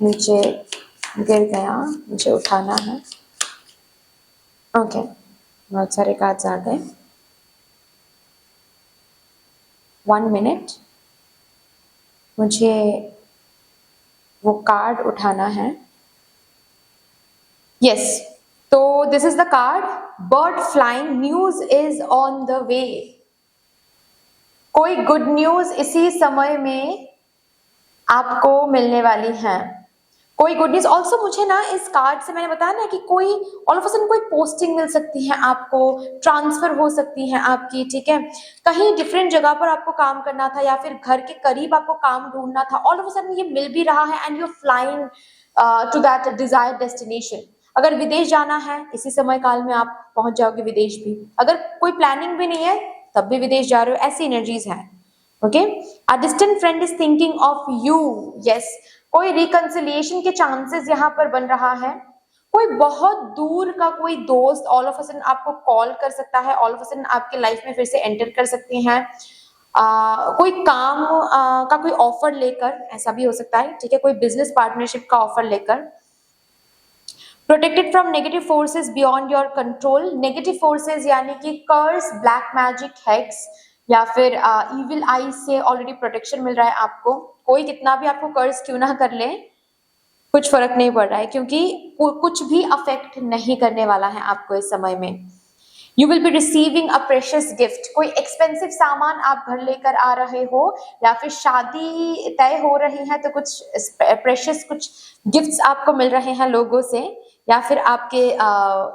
नीचे गिर गया, मुझे उठाना है। ओके, बहुत सारे कार्ड्स आ गए। 1 मिनट, मुझे वो कार्ड उठाना है। यस, तो this is the card, bird flying, news is on the way. कोई गुड न्यूज इसी समय में आपको मिलने वाली है, कोई गुड न्यूज। ऑल्सो मुझे ना इस कार्ड से मैंने बताया ना कि कोई ऑल ऑफ अ सडन कोई पोस्टिंग मिल सकती है आपको, ट्रांसफर हो सकती है आपकी, ठीक है। कहीं डिफरेंट जगह पर आपको काम करना था या फिर घर के करीब आपको काम ढूंढना था, ऑल ऑफ अ सडन ये मिल भी रहा है and you flying to that desired destination. अगर विदेश जाना है, इसी समय काल में आप पहुंच जाओगे विदेश भी। अगर कोई प्लानिंग भी नहीं है तब भी विदेश जा रहे हो, ऐसी एनर्जीज हैं। Okay, a distant friend is thinking of you. Yes, कोई रिकंसिलिएशन के चांसेस यहाँ पर बन रहा है। कोई बहुत दूर का कोई दोस्त ऑल ऑफ अ सडन आपको कॉल कर सकता है, ऑल ऑफ अ सडन आपके लाइफ में फिर से एंटर कर सकते हैं। कोई काम का कोई ऑफर लेकर, ऐसा भी हो सकता है, ठीक है, कोई बिजनेस पार्टनरशिप का ऑफर लेकर। Protected from negative forces beyond your control. Negative forces यानी कि कर्स, ब्लैक मैजिक, हेक्स या फिर इविल आई से ऑलरेडी प्रोटेक्शन मिल रहा है आपको। कोई कितना भी आपको कर्स क्यों ना कर ले, कुछ फर्क नहीं पड़ रहा है, क्योंकि कुछ भी अफेक्ट नहीं करने वाला है आपको इस समय में। You will be receiving a precious gift. कोई एक्सपेंसिव सामान आप घर लेकर आ रहे हो, या फिर शादी तय हो रही है तो कुछ प्रेशियस कुछ गिफ्ट्स आपको मिल रहे हैं लोगों से, या फिर आपके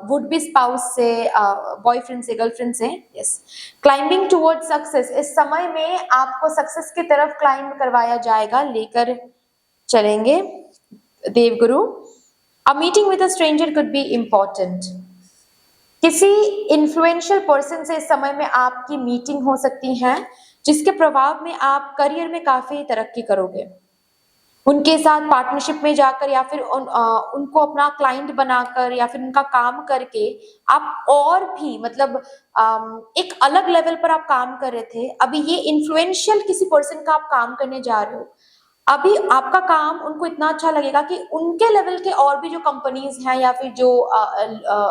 वुड बी स्पाउस से, बॉयफ्रेंड से, गर्लफ्रेंड से। Yes, climbing toward success. इस समय में आपको सक्सेस की तरफ क्लाइंब करवाया जाएगा, लेकर चलेंगे Devguru. A meeting with a stranger could be important. किसी इन्फ्लुएंशियल पर्सन से इस समय में आपकी मीटिंग हो सकती है, जिसके प्रभाव में आप करियर में काफी तरक्की करोगे। उनके साथ पार्टनरशिप में जाकर या फिर उनको अपना क्लाइंट बनाकर या फिर उनका काम करके आप और भी मतलब एक अलग लेवल पर आप काम कर रहे थे, अभी ये इन्फ्लुएंशियल किसी पर्सन का आप काम करने जा रहे हो। अभी आपका काम उनको इतना अच्छा लगेगा कि उनके लेवल के और भी जो कंपनीज हैं या फिर जो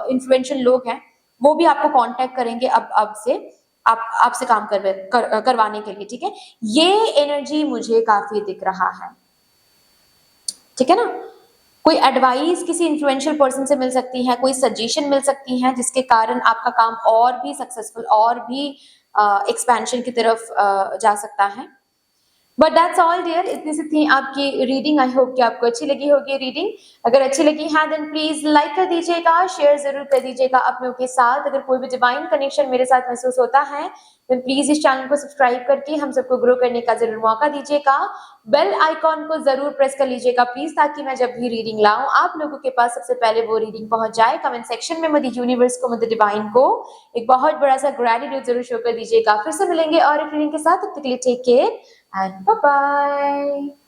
इन्फ्लुएंशियल लोग हैं, वो भी आपको कांटेक्ट करेंगे अब से आपसे काम करवाने के लिए, ठीक है। ये एनर्जी मुझे काफी दिख रहा है, ठीक है ना। कोई एडवाइस किसी इन्फ्लुएंशियल पर्सन से मिल सकती है, कोई सजेशन मिल सकती है, जिसके कारण आपका काम और भी सक्सेसफुल और भी एक्सपेंशन की तरफ जा सकता है। बट दैट्स ऑल डियर, इतनी सी थी आपकी रीडिंग। आई होप कि आपको अच्छी लगी होगी रीडिंग। अगर अच्छी लगी है देन प्लीज लाइक कर दीजिएगा, शेयर जरूर कर दीजिएगा अपनों के साथ। अगर कोई भी डिवाइन कनेक्शन मेरे साथ महसूस होता है देन प्लीज इस चैनल को सब्सक्राइब करके हम सबको ग्रो करने का जरूर मौका दीजिएगा। बेल आइकॉन को जरूर प्रेस कर लीजिएगा प्लीज, ताकि मैं जब भी रीडिंग लाऊं आप लोगों के पास सबसे पहले वो रीडिंग पहुंच जाए। कमेंट सेक्शन में मदर यूनिवर्स को, मदर डिवाइन को एक बहुत बड़ा सा ग्रेटिट्यूड जरूर शो कर दीजिएगा। फिर से मिलेंगे और एक रीडिंग के साथ, तब तक के लिए take care and bye bye.